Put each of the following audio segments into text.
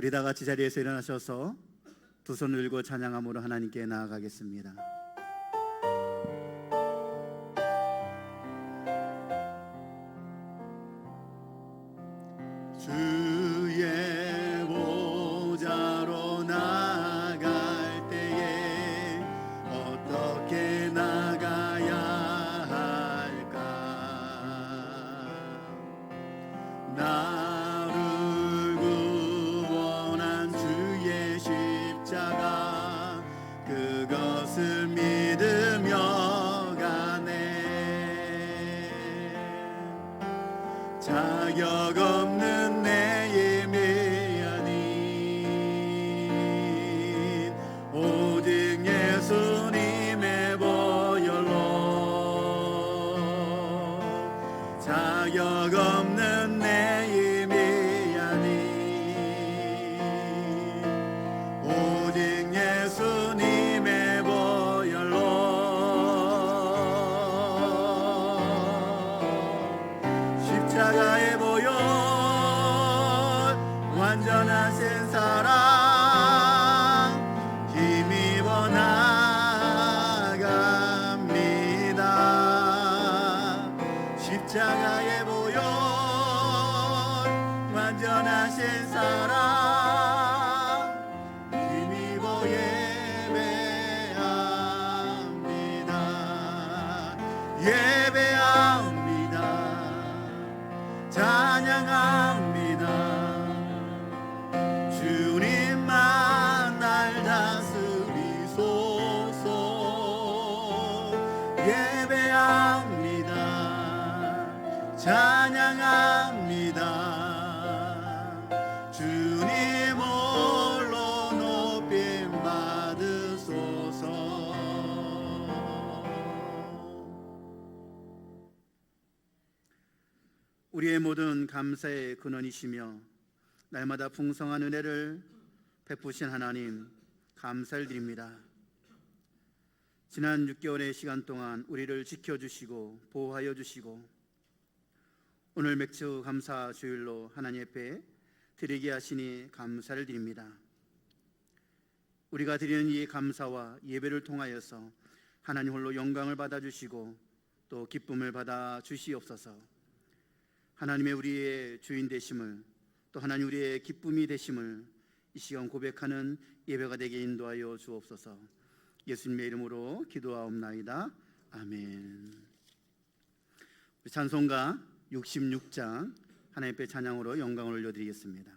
우리 다 같이 자리에서 일어나셔서 두 손을 들고 찬양함으로 하나님께 나아가겠습니다. 주의 보좌로 나아갈 때에 어떻게 나가야 할까? 나를 구원한 주의 십자가, 그것을 믿으며 가네. 자격 없는 내 힘이 아닌 오직 예수님의 보혈로, 자격 없는 내 힘이 아닌 오직 예수님의 보혈로, 십자가의 보혈 완전하신 사랑 힘입어 나아갑니다. 십자가의 보혈 완전하신 사랑 힘입어 예배합니다. 예배합니다. 찬양합니다. 주님만 날 다스리소서. 예배합니다. 찬양합니다. 주님 홀로 높임 받으소서. 우리의 모든 감사의 근원이시며 날마다 풍성한 은혜를 베푸신 하나님, 감사를 드립니다. 지난 6개월의 시간 동안 우리를 지켜주시고 보호하여 주시고 오늘 맥주 감사 주일로 하나님 앞에 드리게 하시니 감사를 드립니다. 우리가 드리는 이 감사와 예배를 통하여서 하나님 홀로 영광을 받아주시고 또 기쁨을 받아 주시옵소서. 하나님의 우리의 주인 되심을, 또 하나님 우리의 기쁨이 되심을 이 시간 고백하는 예배가 되게 인도하여 주옵소서. 예수님의 이름으로 기도하옵나이다. 아멘. 찬송가 66장 하나님 앞에 찬양으로 영광을 올려드리겠습니다.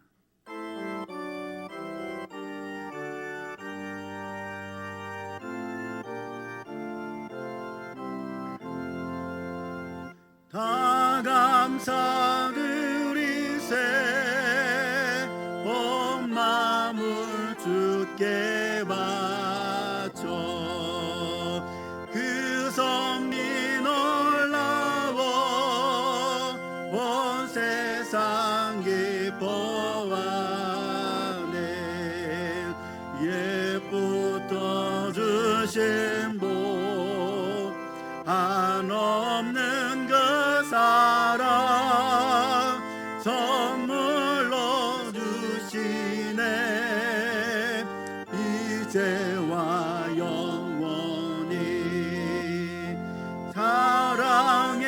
다 감사드리세 온 마음을 주께 바쳐 그 섭리 놀라워 온 세상 기뻐하네. 옛부터 주신 복 한없는 그 사랑 선물로 주시네. 이제와 영원히 사랑의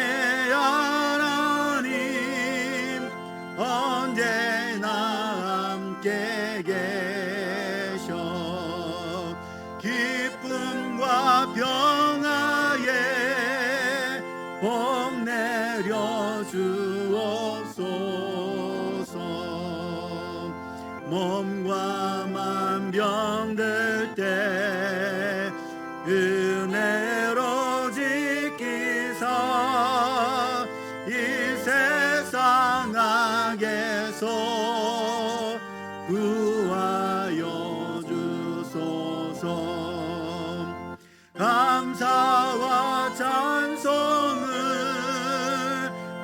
하나님 언제나 함께 계셔. 기쁨과 평화에 복 내려 주옵소서. 몸과 맘 병들 때 은혜로 지키사 이 세상 악에서 구하여 주소서. 감사와 찬송을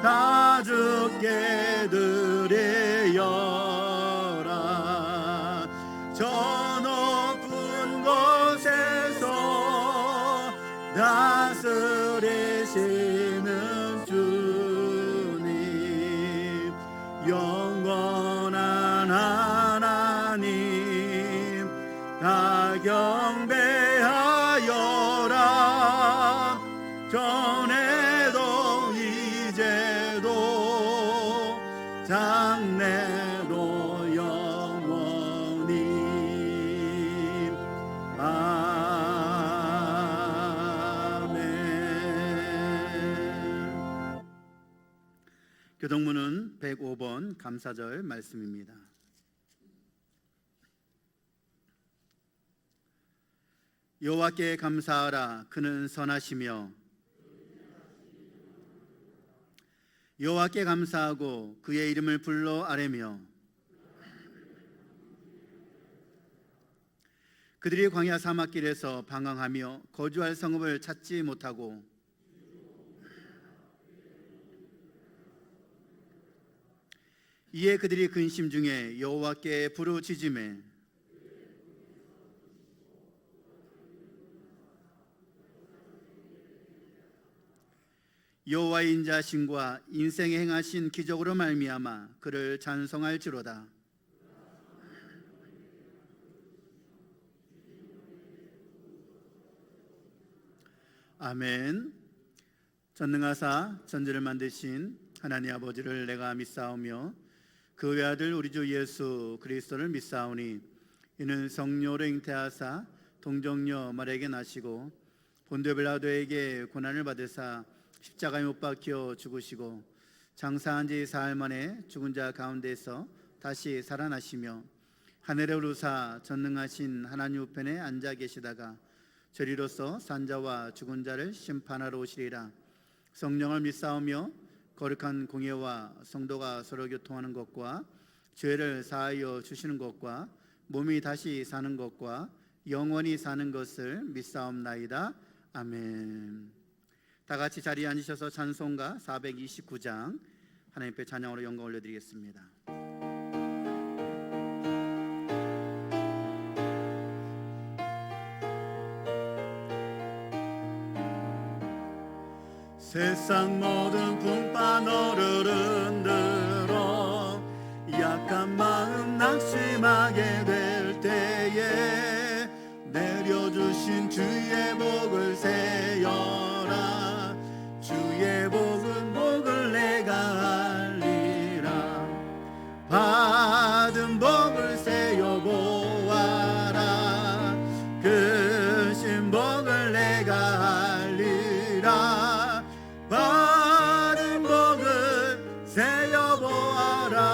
다 주께 드리여라. 저 높은 곳에서 다스리시는 주님 영원한 하나님 하였더라. 전에도 이제도 장래로 영원히. 아멘. 교동문은 105번 감사절 말씀입니다. 여호와께 감사하라. 그는 선하시며 여호와께 감사하고 그의 이름을 불러 아뢰며 그들이 광야 사막길에서 방황하며 거주할 성읍을 찾지 못하고 이에 그들이 근심 중에 여호와께 부르짖으매 여호와의 인자하심과 인생에 행하신 기적으로 말미암아 그를 찬송할지로다. 아멘. 전능하사 전지를 만드신 하나님 아버지를 내가 믿사오며 그 외아들 우리 주 예수 그리스도를 믿사오니 이는 성령으로 잉태하사 동정녀 마리아에게 나시고 본디오 빌라도에게 고난을 받으사 십자가에 못 박혀 죽으시고 장사한 지 사흘 만에 죽은 자 가운데서 다시 살아나시며 하늘에 오르사 전능하신 하나님 우편에 앉아 계시다가 저리로서 산자와 죽은 자를 심판하러 오시리라. 성령을 믿사오며 거룩한 공예와 성도가 서로 교통하는 것과 죄를 사하여 주시는 것과 몸이 다시 사는 것과 영원히 사는 것을 믿사옵나이다. 아멘. 다 같이 자리에 앉으셔서 찬송가 429장 하나님께 찬양으로 영광 올려드리겠습니다. 세상 모든 풍파 너를 흔들어 약한 마음 낙심하게 될 때에 내려주신 주의 복을 세여라. 주의 복을 내가 알리라. 받은 복을 세여 보아라. 그 신복을 내가 알리라. 받은 복을 세여 보아라.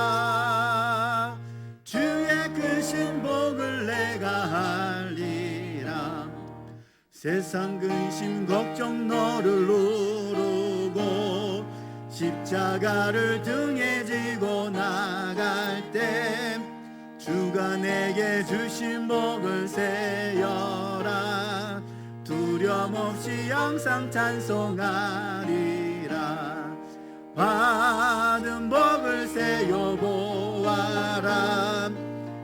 주의 크신 복을 내가 알리라. 세상 근심 걱정 너를 누르고 십자가를 등에 지고 나갈 때 주가 내게 주신 복을 세여라. 두려움 없이 항상 찬송하리라. 받은 복을 세여 보아라.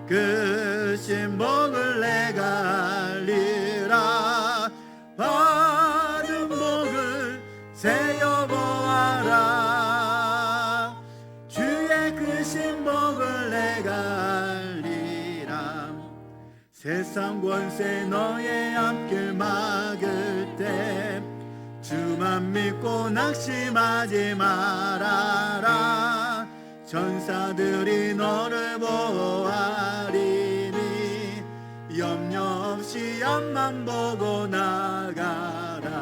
그 신복을 내가 알리라. 받은 복을 세여 보아라. 주의 그 신복을 내가 알리라. 세상 권세 너의 앞길 막을 때 주만 믿고 낙심하지 말아라. 천사들이 너를 보호하리니 염려 없이 앞만 보고 나가라.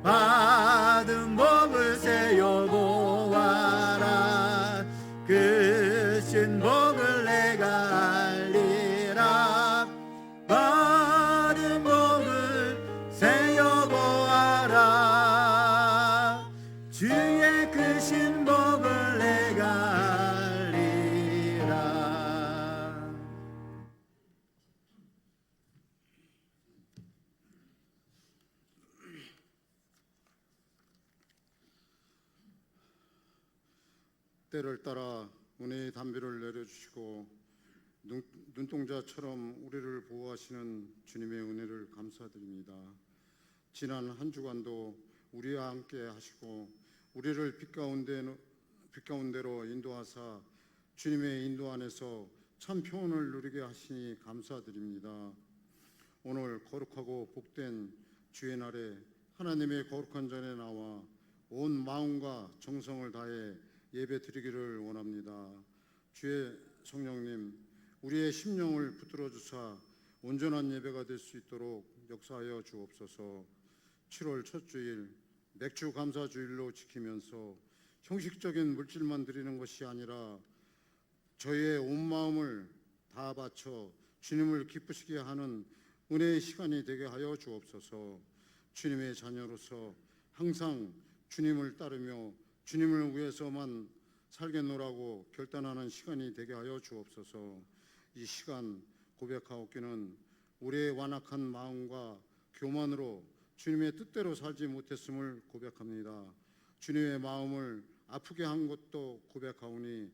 받은 복을 세여 보아라. 그 신복을 내가 알리라. 받은 복을 세여 보아라. 주의 그 신복을 내가 알리라. 때를 따라 은혜의 담비를 내려주시고 눈동자처럼 우리를 보호하시는 주님의 은혜를 감사드립니다. 지난 한 주간도 우리와 함께 하시고 우리를 빛 가운데로 인도하사 주님의 인도 안에서 참 평온을 누리게 하시니 감사드립니다. 오늘 거룩하고 복된 주의 날에 하나님의 거룩한 전에 나와 온 마음과 정성을 다해 예배 드리기를 원합니다. 주의 성령님, 우리의 심령을 붙들어 주사 온전한 예배가 될 수 있도록 역사하여 주옵소서. 7월 첫 주일 맥주 감사 주일로 지키면서 형식적인 물질만 드리는 것이 아니라 저희의 온 마음을 다 바쳐 주님을 기쁘시게 하는 은혜의 시간이 되게 하여 주옵소서. 주님의 자녀로서 항상 주님을 따르며 주님을 위해서만 살겠노라고 결단하는 시간이 되게 하여 주옵소서. 이 시간 고백하옵기는 우리의 완악한 마음과 교만으로 주님의 뜻대로 살지 못했음을 고백합니다. 주님의 마음을 아프게 한 것도 고백하오니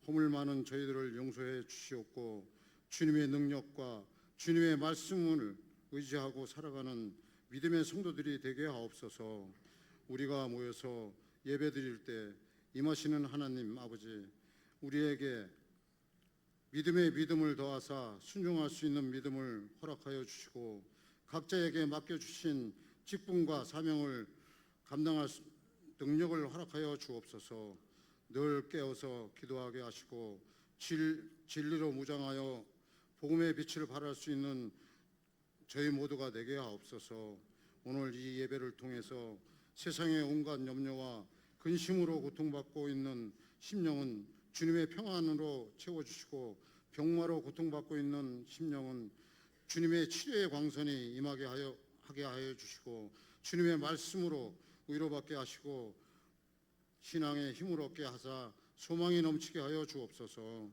허물 많은 저희들을 용서해 주시옵고 주님의 능력과 주님의 말씀을 의지하고 살아가는 믿음의 성도들이 되게 하옵소서. 우리가 모여서 예배드릴 때 임하시는 하나님 아버지, 우리에게 믿음의 믿음을 더하사 순종할 수 있는 믿음을 허락하여 주시고 각자에게 맡겨주신 직분과 사명을 감당할 능력을 허락하여 주옵소서. 늘 깨어서 기도하게 하시고 진리로 무장하여 복음의 빛을 발할 수 있는 저희 모두가 되게 하옵소서. 오늘 이 예배를 통해서 세상의 온갖 염려와 근심으로 고통받고 있는 심령은 주님의 평안으로 채워주시고 병마로 고통받고 있는 심령은 주님의 치료의 광선이 임하게 하여 주시고 주님의 말씀으로 위로받게 하시고 신앙의 힘을 얻게 하사 소망이 넘치게 하여 주옵소서.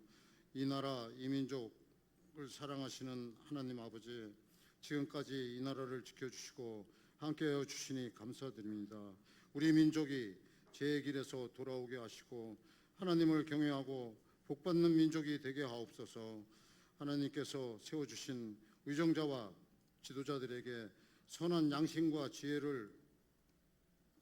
이 나라 이 민족을 사랑하시는 하나님 아버지, 지금까지 이 나라를 지켜주시고 함께하여 주시니 감사드립니다. 우리 민족이 제 길에서 돌아오게 하시고 하나님을 경외하고 복받는 민족이 되게 하옵소서. 하나님께서 세워주신 의정자와 지도자들에게 선한 양심과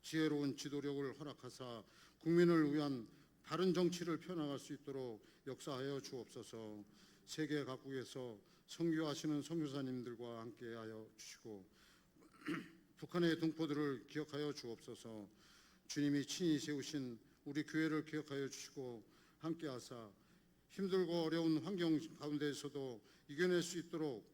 지혜로운 지도력을 허락하사 국민을 위한 바른 정치를 펴나갈 수 있도록 역사하여 주옵소서. 세계 각국에서 선교하시는 선교사님들과 함께하여 주시고 북한의 동포들을 기억하여 주옵소서. 주님이 친히 세우신 우리 교회를 기억하여 주시고 함께하사 힘들고 어려운 환경 가운데에서도 이겨낼 수 있도록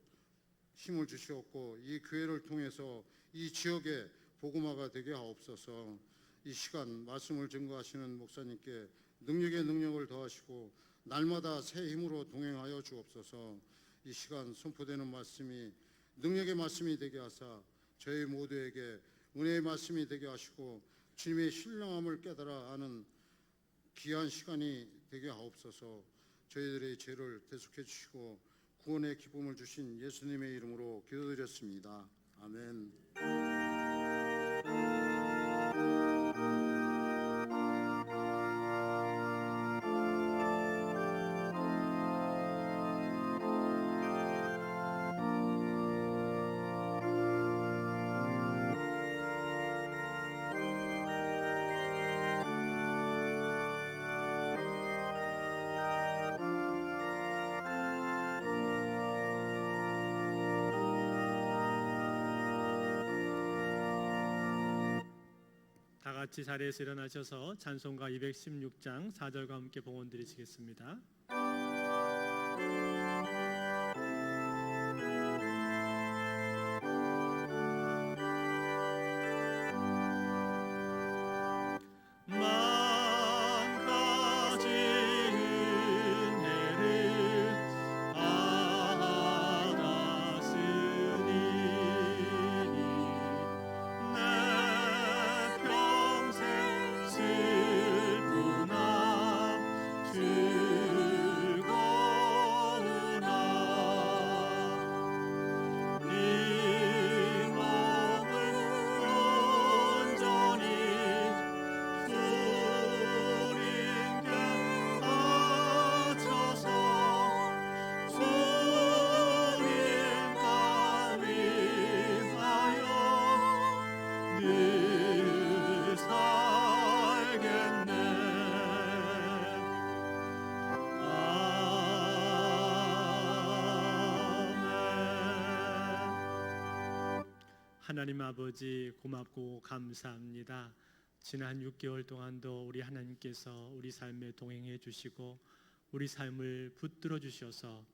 힘을 주시옵고 이 교회를 통해서 이 지역에 복음화가 되게 하옵소서. 이 시간 말씀을 증거하시는 목사님께 능력에 능력을 더하시고 날마다 새 힘으로 동행하여 주옵소서. 이 시간 선포되는 말씀이 능력의 말씀이 되게 하사 저희 모두에게 은혜의 말씀이 되게 하시고 주님의 신령함을 깨달아 아는 귀한 시간이 되게 하옵소서. 저희들의 죄를 대속해 주시고 구원의 기쁨을 주신 예수님의 이름으로 기도드렸습니다. 아멘. 다 같이 자리에서 일어나셔서 찬송가 216장 4절과 함께 봉헌 드리시겠습니다. 슬프나 주 하나님 아버지 고맙고 감사합니다. 지난 6개월 동안도 우리 하나님께서 우리 삶에 동행해 주시고 우리 삶을 붙들어 주셔서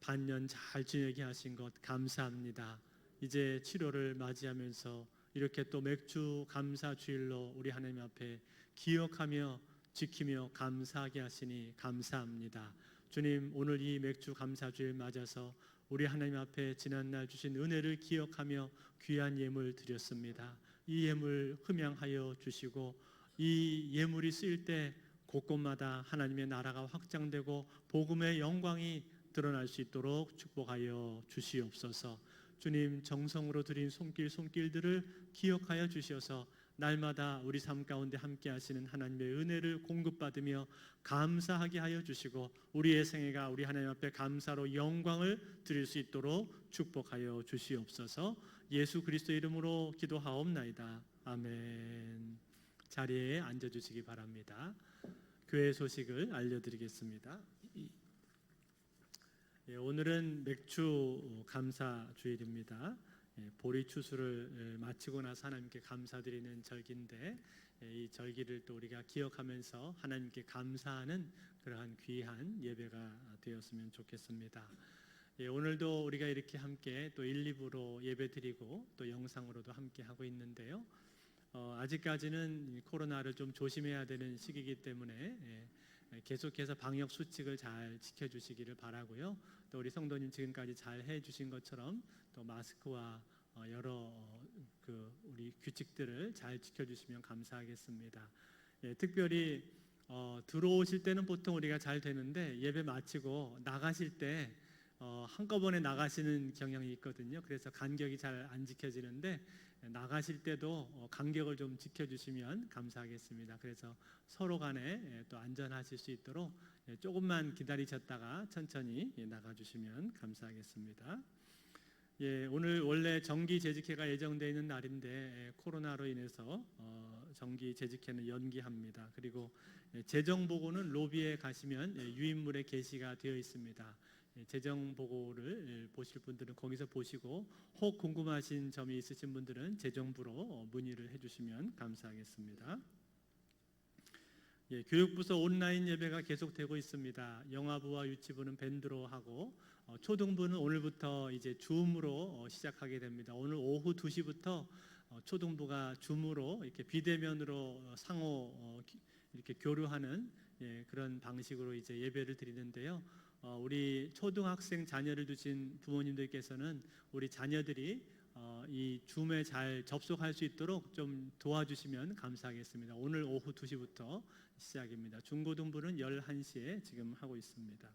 반년 잘 지내게 하신 것 감사합니다. 이제 7월을 맞이하면서 이렇게 또 맥주 감사 주일로 우리 하나님 앞에 기억하며 지키며 감사하게 하시니 감사합니다. 주님, 오늘 이 맥주 감사 주일 맞아서 우리 하나님 앞에 지난날 주신 은혜를 기억하며 귀한 예물 드렸습니다. 이 예물 흠양하여 주시고 이 예물이 쓰일 때 곳곳마다 하나님의 나라가 확장되고 복음의 영광이 드러날 수 있도록 축복하여 주시옵소서. 주님, 정성으로 드린 손길들을 기억하여 주셔서 날마다 우리 삶 가운데 함께 하시는 하나님의 은혜를 공급받으며 감사하게 하여 주시고 우리의 생애가 우리 하나님 앞에 감사로 영광을 드릴 수 있도록 축복하여 주시옵소서. 예수 그리스도 이름으로 기도하옵나이다. 아멘. 자리에 앉아주시기 바랍니다. 교회 소식을 알려드리겠습니다. 오늘은 맥주 감사 주일입니다. 보리 추수를 마치고 나서 하나님께 감사드리는 절기인데 이 절기를 또 우리가 기억하면서 하나님께 감사하는 그러한 귀한 예배가 되었으면 좋겠습니다. 오늘도 우리가 이렇게 함께 또 1, 2부로 예배드리고 또 영상으로도 함께 하고 있는데요. 아직까지는 코로나를 좀 조심해야 되는 시기이기 때문에 계속해서 방역 수칙을 잘 지켜주시기를 바라고요. 또 우리 성도님 지금까지 잘 해주신 것처럼 또 마스크와 여러 우리 규칙들을 잘 지켜주시면 감사하겠습니다. 특별히 들어오실 때는 보통 우리가 잘 되는데 예배 마치고 나가실 때 한꺼번에 나가시는 경향이 있거든요. 그래서 간격이 잘 안 지켜지는데 나가실 때도 간격을 좀 지켜주시면 감사하겠습니다. 그래서 서로 간에 또 안전하실 수 있도록 조금만 기다리셨다가 천천히 나가주시면 감사하겠습니다. 오늘 원래 정기 재직회가 예정되어 있는 날인데 코로나로 인해서 정기 재직회는 연기합니다. 그리고 재정 보고는 로비에 가시면 유인물에 게시가 되어 있습니다. 재정 보고를 보실 분들은 거기서 보시고 혹 궁금하신 점이 있으신 분들은 재정부로 문의를 해주시면 감사하겠습니다. 교육부서 온라인 예배가 계속되고 있습니다. 영아부와 유치부는 밴드로 하고 초등부는 오늘부터 이제 줌으로 시작하게 됩니다. 오늘 오후 2시부터 초등부가 줌으로 이렇게 비대면으로 상호 이렇게 교류하는 그런 방식으로 이제 예배를 드리는데요. 우리 초등학생 자녀를 두신 부모님들께서는 우리 자녀들이 이 줌에 잘 접속할 수 있도록 좀 도와주시면 감사하겠습니다. 오늘 오후 2시부터 시작입니다. 중고등부는 11시에 지금 하고 있습니다.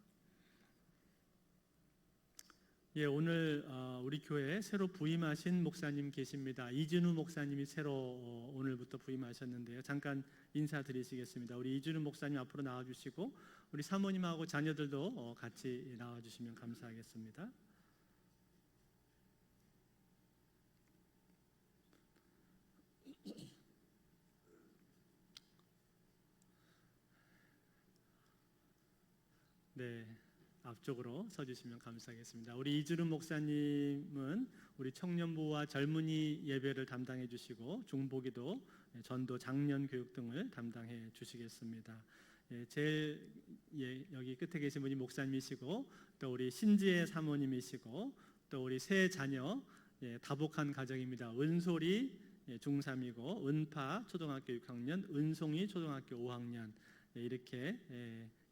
오늘 우리 교회에 새로 부임하신 목사님 계십니다. 이준우 목사님이 새로 오늘부터 부임하셨는데요. 잠깐 인사드리시겠습니다. 우리 이준우 목사님 앞으로 나와주시고 우리 사모님하고 자녀들도 같이 나와주시면 감사하겠습니다. 네, 앞쪽으로 서주시면 감사하겠습니다. 우리 이주름 목사님은 우리 청년부와 젊은이 예배를 담당해 주시고 중보기도, 전도, 장년 교육 등을 담당해 주시겠습니다. 제일 여기 끝에 계신 분이 목사님이시고 또 우리 신지혜 사모님이시고 또 우리 세 자녀 다복한 가정입니다. 은솔이 중3이고 은파 초등학교 6학년, 은송이 초등학교 5학년 이렇게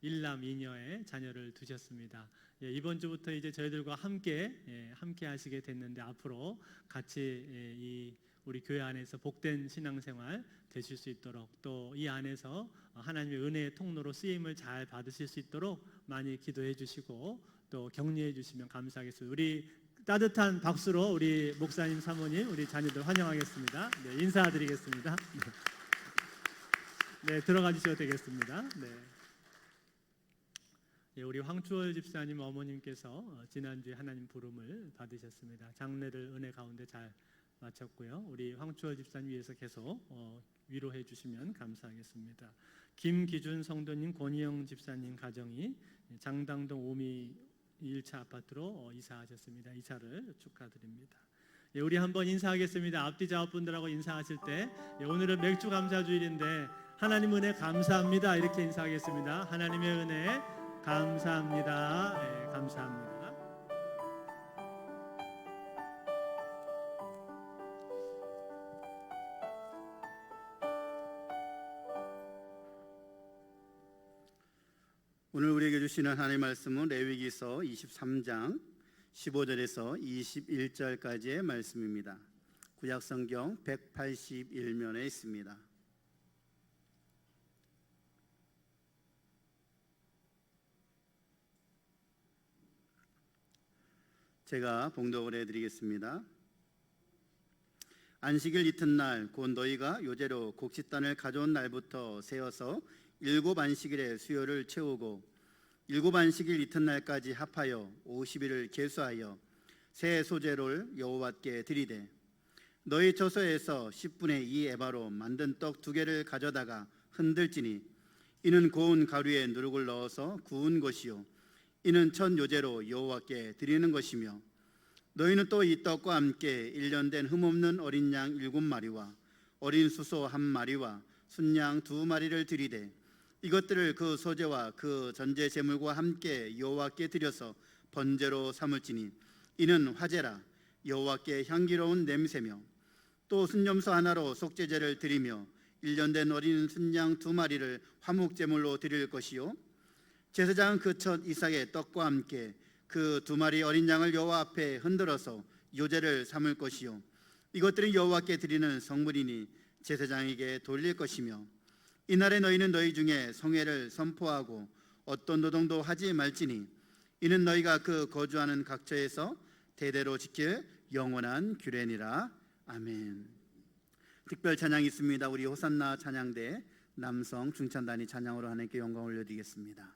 일남 이녀의 자녀를 두셨습니다. 이번 주부터 이제 저희들과 함께 하시게 됐는데 앞으로 같이 이 우리 교회 안에서 복된 신앙생활 되실 수 있도록 또 이 안에서 하나님의 은혜의 통로로 쓰임을 잘 받으실 수 있도록 많이 기도해 주시고 또 격려해 주시면 감사하겠습니다. 우리 따뜻한 박수로 우리 목사님, 사모님, 우리 자녀들 환영하겠습니다. 네, 인사드리겠습니다. 네, 들어가 주셔도 되겠습니다. 네. 우리 황추월 집사님 어머님께서 지난주에 하나님 부름을 받으셨습니다. 장례를 은혜 가운데 잘 마쳤고요. 우리 황추월 집사님 위해서 계속 위로해 주시면 감사하겠습니다. 김기준 성도님, 권희영 집사님 가정이 장당동 오미 1차 아파트로 이사하셨습니다. 이사를 축하드립니다. 예, 우리 한번 인사하겠습니다. 앞뒤 좌우분들하고 인사하실 때 오늘은 맥주 감사 주일인데 하나님 은혜 감사합니다. 이렇게 인사하겠습니다. 하나님의 은혜 감사합니다. 예, 감사합니다. 오늘 우리에게 주시는 하나님의 말씀은 레위기서 23장 15절에서 21절까지의 말씀입니다. 구약성경 181면에 있습니다. 제가 봉독을 해드리겠습니다. 안식일 이튿날 곧 너희가 요제로 곡식단을 가져온 날부터 세어서 7 안식일의 수요를 채우고 7 안식일 이튿날까지 합하여 50일을 계수하여 새 소재를 여호와께 드리되 너희 처소에서 10분의 2 에바로 만든 떡 2개를 가져다가 흔들지니 이는 고운 가루에 누룩을 넣어서 구운 것이요 이는 첫 요제로 여호와께 드리는 것이며 너희는 또 이 떡과 함께 1년 된 흠없는 어린 양 7마리와 어린 수소 1마리와 순양 2마리를 드리되 이것들을 그 소제와 그 전제 제물과 함께 여호와께 드려서 번제로 삼을지니 이는 화제라 여호와께 향기로운 냄새며 또 순염소 하나로 속죄제를 드리며 1년 된 어린 순양 2마리를 화목제물로 드릴 것이요 제사장은 그 첫 이삭의 떡과 함께 그 2마리 어린 양을 여호와 앞에 흔들어서 요제를 삼을 것이요 이것들은 여호와께 드리는 성물이니 제사장에게 돌릴 것이며 이날에 너희는 너희 중에 성회를 선포하고 어떤 노동도 하지 말지니 이는 너희가 그 거주하는 각처에서 대대로 지킬 영원한 규례니라. 아멘. 특별 찬양이 있습니다. 우리 호산나 찬양대 남성 중찬단이 찬양으로 하나님께 영광을 올려드리겠습니다.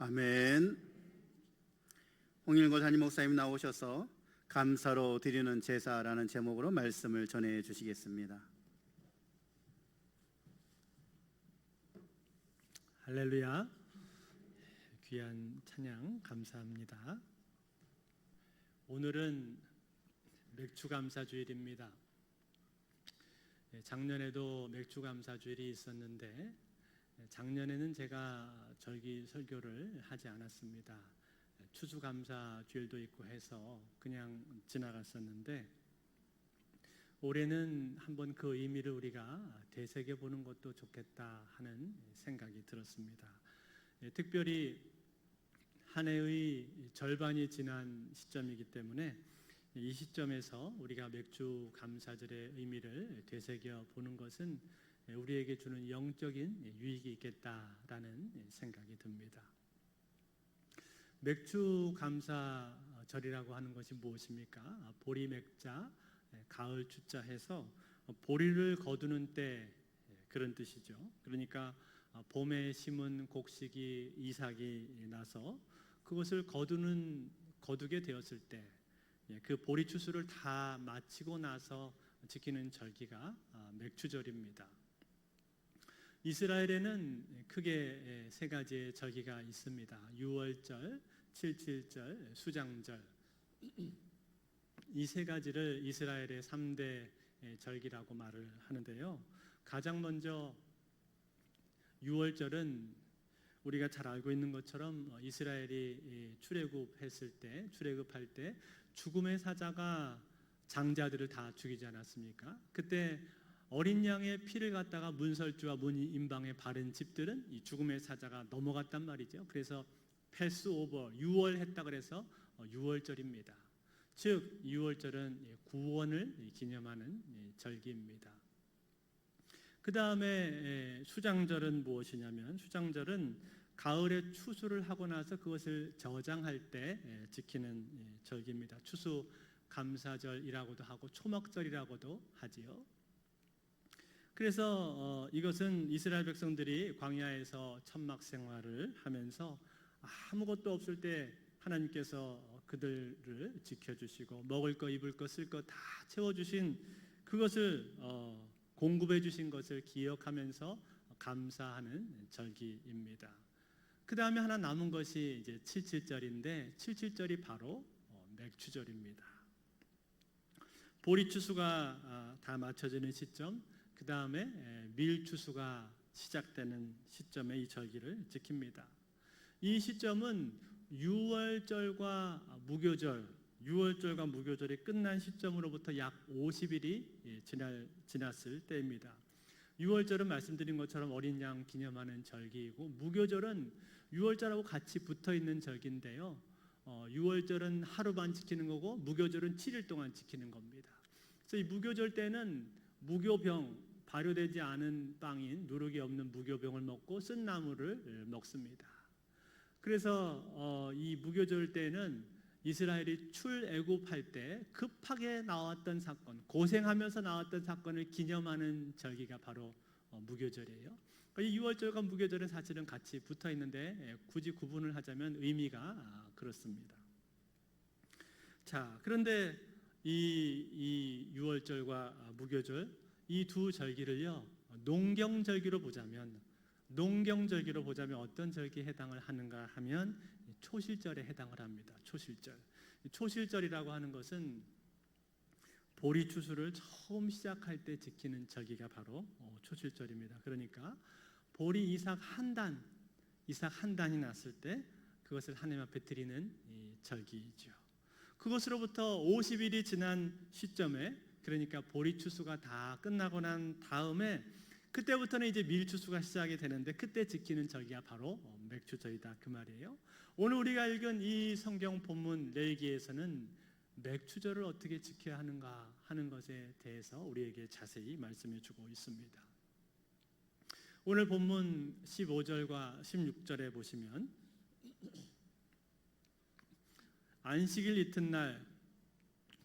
아멘. 홍일고 담임 목사님 나오셔서 감사로 드리는 제사라는 제목으로 말씀을 전해 주시겠습니다. 할렐루야. 귀한 찬양 감사합니다. 오늘은 맥주감사주일입니다. 작년에도 맥주감사주일이 있었는데 작년에는 제가 절기 설교를 하지 않았습니다. 추수감사주일도 있고 해서 그냥 지나갔었는데 올해는 한번 그 의미를 우리가 되새겨보는 것도 좋겠다 하는 생각이 들었습니다. 특별히 한 해의 절반이 지난 시점이기 때문에 이 시점에서 우리가 맥주 감사절의 의미를 되새겨 보는 것은 우리에게 주는 영적인 유익이 있겠다라는 생각이 듭니다. 맥주 감사절이라고 하는 것이 무엇입니까? 보리 맥자, 가을 추자 해서 보리를 거두는 때 그런 뜻이죠. 그러니까 봄에 심은 곡식이 이삭이 나서 그것을 거두게 되었을 때 그 보리 추수를 다 마치고 나서 지키는 절기가 맥주절입니다. 이스라엘에는 크게 세 가지의 절기가 있습니다. 유월절, 칠칠절, 수장절. 이 세 가지를 이스라엘의 3대 절기라고 말을 하는데요. 가장 먼저 유월절은 우리가 잘 알고 있는 것처럼 이스라엘이 출애굽할 때 죽음의 사자가 장자들을 다 죽이지 않았습니까? 그때 어린 양의 피를 갖다가 문설주와 문인방에 바른 집들은 이 죽음의 사자가 넘어갔단 말이죠. 그래서 패스오버, 유월했다 그래서 유월절입니다. 즉 유월절은 구원을 기념하는 절기입니다. 그 다음에 수장절은 무엇이냐면 수장절은 가을에 추수를 하고 나서 그것을 저장할 때 지키는 절기입니다. 추수 감사절이라고도 하고 초막절이라고도 하지요. 그래서 이것은 이스라엘 백성들이 광야에서 천막 생활을 하면서 아무것도 없을 때 하나님께서 그들을 지켜주시고 먹을 거 입을 거 쓸 거 다 채워주신 그것을 공급해 주신 것을 기억하면서 감사하는 절기입니다. 그 다음에 하나 남은 것이 이제 칠칠절인데 칠칠절이 바로 맥주절입니다. 보리 추수가 다 맞춰지는 시점, 그 다음에 밀 추수가 시작되는 시점에 이 절기를 지킵니다. 이 시점은 유월절과 무교절이 끝난 시점으로부터 약 50일이 지났을 때입니다. 유월절은 말씀드린 것처럼 어린 양 기념하는 절기이고 무교절은 유월절하고 같이 붙어 있는 절기인데요. 유월절은 하루만 지키는 거고 무교절은 7일 동안 지키는 겁니다. 그래서 이 무교절 때는 무교병, 발효되지 않은 빵인 누룩이 없는 무교병을 먹고 쓴 나물을 먹습니다. 그래서 이 무교절 때는 이스라엘이 출애굽할 때 급하게 나왔던 사건, 고생하면서 나왔던 사건을 기념하는 절기가 바로 무교절이에요. 이 유월절과 무교절은 사실은 같이 붙어 있는데 굳이 구분을 하자면 의미가 그렇습니다. 자, 그런데 이 유월절과 무교절 이 두 절기를요 농경절기로 보자면 어떤 절기에 해당을 하는가 하면 초실절에 해당을 합니다. 초실절이라고 하는 것은 보리 추수를 처음 시작할 때 지키는 절기가 바로 초실절입니다. 그러니까 보리 이삭 한 단이 났을 때 그것을 하나님 앞에 드리는 이 절기이죠. 그것으로부터 50일이 지난 시점에 그러니까 보리 추수가 다 끝나고 난 다음에 그때부터는 이제 밀 추수가 시작이 되는데 그때 지키는 절기가 바로 맥주절이다 그 말이에요. 오늘 우리가 읽은 이 성경 본문 레위기에서는 맥주절을 어떻게 지켜야 하는가 하는 것에 대해서 우리에게 자세히 말씀해 주고 있습니다. 오늘 본문 15절과 16절에 보시면 안식일 이튿날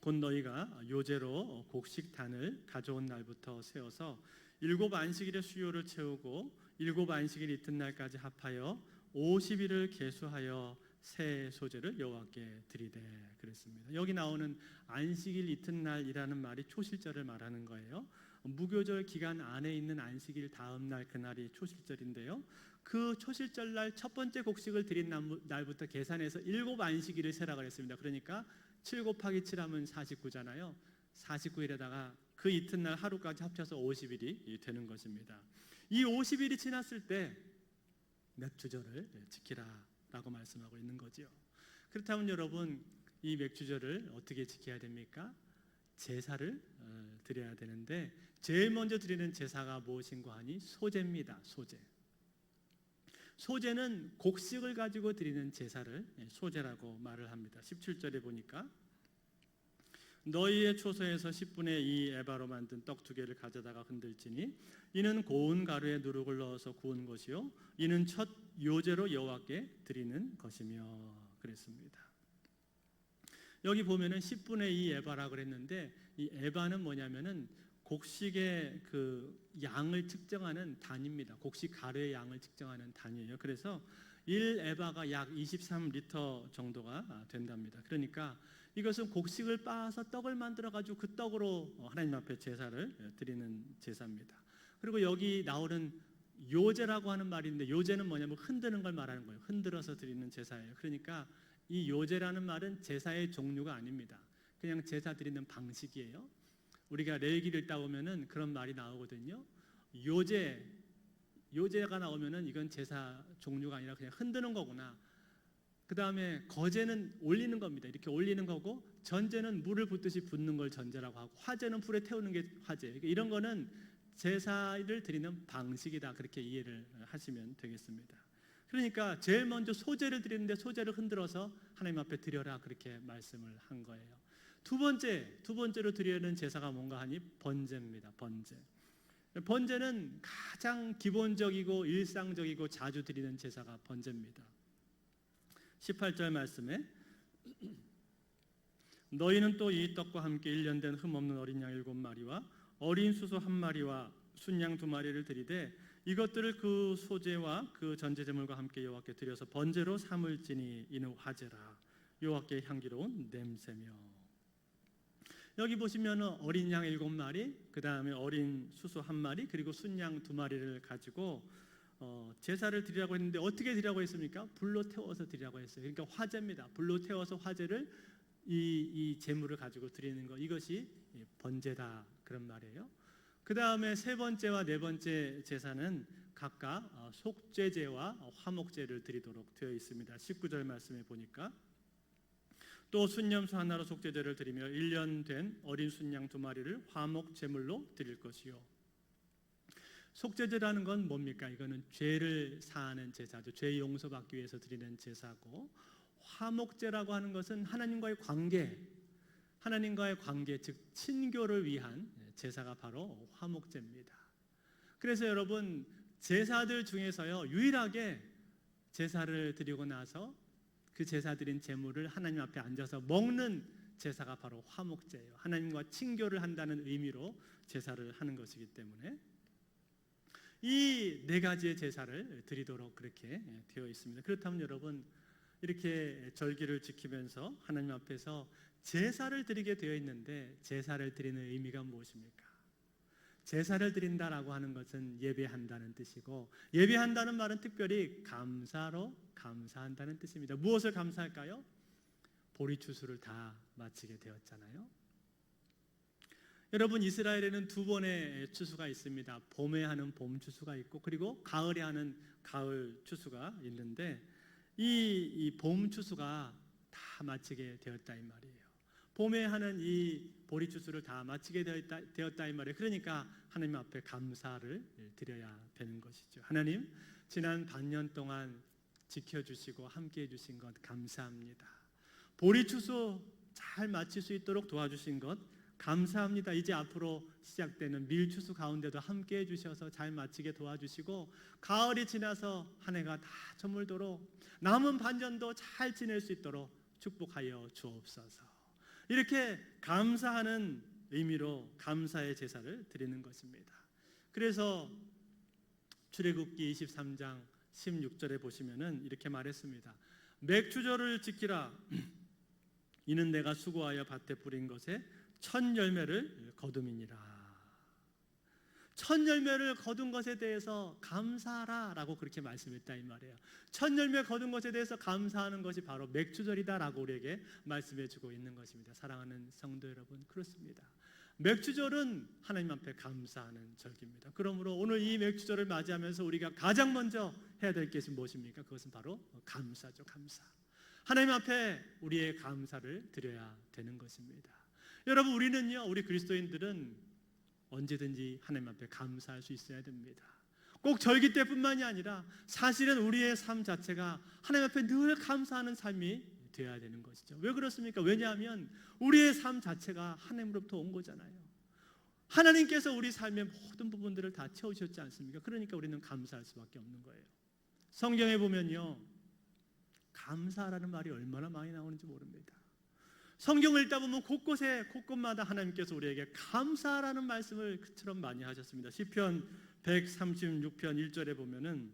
곧 너희가 요제로 곡식단을 가져온 날부터 세워서 7 안식일의 수요를 채우고 7 안식일 이튿날까지 합하여 50일을 계수하여 새 소재를 여호와께 드리되 그랬습니다. 여기 나오는 안식일 이튿날이라는 말이 초실절을 말하는 거예요. 무교절 기간 안에 있는 안식일 다음 날 그날이 초실절인데요. 그 초실절 날 첫 번째 곡식을 드린 날부터 계산해서 7 안식일을 세라 그랬습니다. 그러니까 7 곱하기 7 하면 49잖아요. 49일에다가 그 이튿날 하루까지 합쳐서 50일이 되는 것입니다. 이 50일이 지났을 때 맥주절을 지키라라고 말씀하고 있는 거죠. 그렇다면 여러분, 이 맥주절을 어떻게 지켜야 됩니까? 제사를 드려야 되는데 제일 먼저 드리는 제사가 무엇인가 하니 소제입니다. 소제는 곡식을 가지고 드리는 제사를 소제라고 말을 합니다. 17절에 보니까 너희의 초소에서 10분의 2 에바로 만든 떡 2개를 가져다가 흔들지니 이는 고운 가루에 누룩을 넣어서 구운 것이요 이는 첫 요제로 여호와께 드리는 것이며 그랬습니다. 여기 보면은 10분의 2 에바라 그랬는데 이 에바는 뭐냐면은 곡식의 그 양을 측정하는 단위입니다. 곡식 가루의 양을 측정하는 단위예요. 그래서 1 에바가 약 23리터 정도가 된답니다. 그러니까 이것은 곡식을 빻아서 떡을 만들어 가지고 그 떡으로 하나님 앞에 제사를 드리는 제사입니다. 그리고 여기 나오는 요제라고 하는 말인데 요제는 뭐냐면 흔드는 걸 말하는 거예요. 흔들어서 드리는 제사예요. 그러니까 이 요제라는 말은 제사의 종류가 아닙니다. 그냥 제사 드리는 방식이에요. 우리가 레위기를 읽다 보면은 그런 말이 나오거든요. 요제가 나오면은 이건 제사 종류가 아니라 그냥 흔드는 거구나. 그 다음에 거제는 올리는 겁니다. 이렇게 올리는 거고 전제는 물을 붓듯이 붓는 걸 전제라고 하고 화제는 불에 태우는 게 화제. 그러니까 이런 거는 제사를 드리는 방식이다. 그렇게 이해를 하시면 되겠습니다. 그러니까 제일 먼저 소제를 드리는데 소제를 흔들어서 하나님 앞에 드려라 그렇게 말씀을 한 거예요. 두 번째로 드리는 제사가 뭔가 하니 번제입니다. 번제는 가장 기본적이고 일상적이고 자주 드리는 제사가 번제입니다. 18절 말씀에 너희는 또 이 떡과 함께 1년 된 흠없는 어린 양 7마리와 어린 수소 1마리와 순양 2마리를 드리되 이것들을 그 소제와 그 전제제물과 함께 여호와께 드려서 번제로 삼을지니 이는 화제라 여호와께 향기로운 냄새며. 여기 보시면 어린 양 7마리, 그 다음에 어린 수소 1마리, 그리고 순양 2마리를 가지고 제사를 드리라고 했는데 어떻게 드리라고 했습니까? 불로 태워서 드리라고 했어요. 그러니까 화제입니다. 불로 태워서 화제를 이 제물을 가지고 드리는 것, 이것이 번제다 그런 말이에요. 그 다음에 세 번째와 네 번째 제사는 각각 속죄제와 화목제를 드리도록 되어 있습니다. 19절 말씀에 보니까 또 순염소 하나로 속죄제를 드리며 1년 된 어린 순양 2마리를 화목제물로 드릴 것이요. 속죄제라는 건 뭡니까? 이거는 죄를 사하는 제사죠. 죄 용서받기 위해서 드리는 제사고, 화목제라고 하는 것은 하나님과의 관계, 즉 친교를 위한 제사가 바로 화목제입니다. 그래서 여러분, 제사들 중에서요 유일하게 제사를 드리고 나서 그 제사 드린 제물을 하나님 앞에 앉아서 먹는 제사가 바로 화목제예요. 하나님과 친교를 한다는 의미로 제사를 하는 것이기 때문에 이 네 가지의 제사를 드리도록 그렇게 되어 있습니다. 그렇다면 여러분, 이렇게 절기를 지키면서 하나님 앞에서 제사를 드리게 되어 있는데 제사를 드리는 의미가 무엇입니까? 제사를 드린다라고 하는 것은 예배한다는 뜻이고, 예배한다는 말은 특별히 감사로 감사한다는 뜻입니다. 무엇을 감사할까요? 보리추수를 다 마치게 되었잖아요. 여러분, 이스라엘에는 2번의 추수가 있습니다. 봄에 하는 봄 추수가 있고, 그리고 가을에 하는 가을 추수가 있는데, 이 봄 추수가 다 마치게 되었다 이 말이에요. 봄에 하는 이 보리 추수를 다 마치게 되었다 이 말이에요. 그러니까 하나님 앞에 감사를 드려야 되는 것이죠. 하나님, 지난 반년 동안 지켜주시고 함께해 주신 것 감사합니다. 보리 추수 잘 마칠 수 있도록 도와주신 것 감사합니다. 이제 앞으로 시작되는 밀 추수 가운데도 함께해 주셔서 잘 마치게 도와주시고, 가을이 지나서 한 해가 다 저물도록 남은 반년도 잘 지낼 수 있도록 축복하여 주옵소서. 이렇게 감사하는 의미로 감사의 제사를 드리는 것입니다. 그래서 출애굽기 23장 16절에 보시면은 이렇게 말했습니다. 맥주절을 지키라. 이는 내가 수고하여 밭에 뿌린 것에 첫 열매를 거둠이니라. 첫 열매를 거둔 것에 대해서 감사하라라고 그렇게 말씀했다 이 말이에요. 첫 열매 거둔 것에 대해서 감사하는 것이 바로 맥주절이다라고 우리에게 말씀해주고 있는 것입니다. 사랑하는 성도 여러분, 그렇습니다. 맥주절은 하나님 앞에 감사하는 절기입니다. 그러므로 오늘 이 맥주절을 맞이하면서 우리가 가장 먼저 해야 될 것이 무엇입니까? 그것은 바로 감사죠. 감사. 하나님 앞에 우리의 감사를 드려야 되는 것입니다. 여러분, 우리 그리스도인들은 언제든지 하나님 앞에 감사할 수 있어야 됩니다. 꼭 절기 때뿐만이 아니라 사실은 우리의 삶 자체가 하나님 앞에 늘 감사하는 삶이 되어야 되는 것이죠. 왜 그렇습니까? 왜냐하면 우리의 삶 자체가 하나님으로부터 온 거잖아요. 하나님께서 우리 삶의 모든 부분들을 다 채우셨지 않습니까? 그러니까 우리는 감사할 수밖에 없는 거예요. 성경에 보면요, 감사라는 말이 얼마나 많이 나오는지 모릅니다. 성경을 읽다 보면 곳곳마다 하나님께서 우리에게 감사라는 말씀을 그처럼 많이 하셨습니다. 시편 136편 1절에 보면은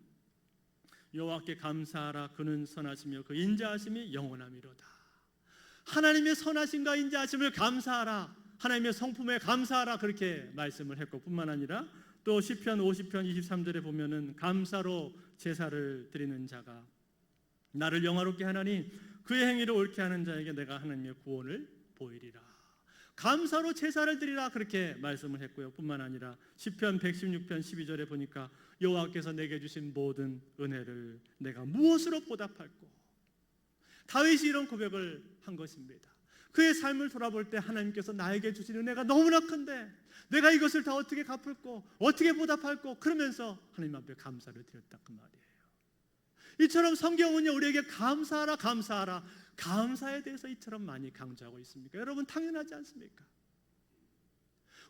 여호와께 감사하라. 그는 선하시며 그 인자하심이 영원하미로다. 하나님의 선하심과 인자하심을 감사하라. 하나님의 성품에 감사하라. 그렇게 말씀을 했고, 뿐만 아니라 또 시편 50편 23절에 보면은 감사로 제사를 드리는 자가 나를 영화롭게 하나니 그의 행위를 옳게 하는 자에게 내가 하나님의 구원을 보이리라. 감사로 제사를 드리라 그렇게 말씀을 했고요. 뿐만 아니라 시편 116편 12절에 보니까 여호와께서 내게 주신 모든 은혜를 내가 무엇으로 보답할꼬. 다윗이 이런 고백을 한 것입니다. 그의 삶을 돌아볼 때 하나님께서 나에게 주신 은혜가 너무나 큰데 내가 이것을 다 어떻게 갚을꼬, 어떻게 보답할꼬, 그러면서 하나님 앞에 감사를 드렸다 그 말이에요. 이처럼 성경은요, 우리에게 감사하라, 감사하라, 감사에 대해서 이처럼 많이 강조하고 있습니까? 여러분, 당연하지 않습니까?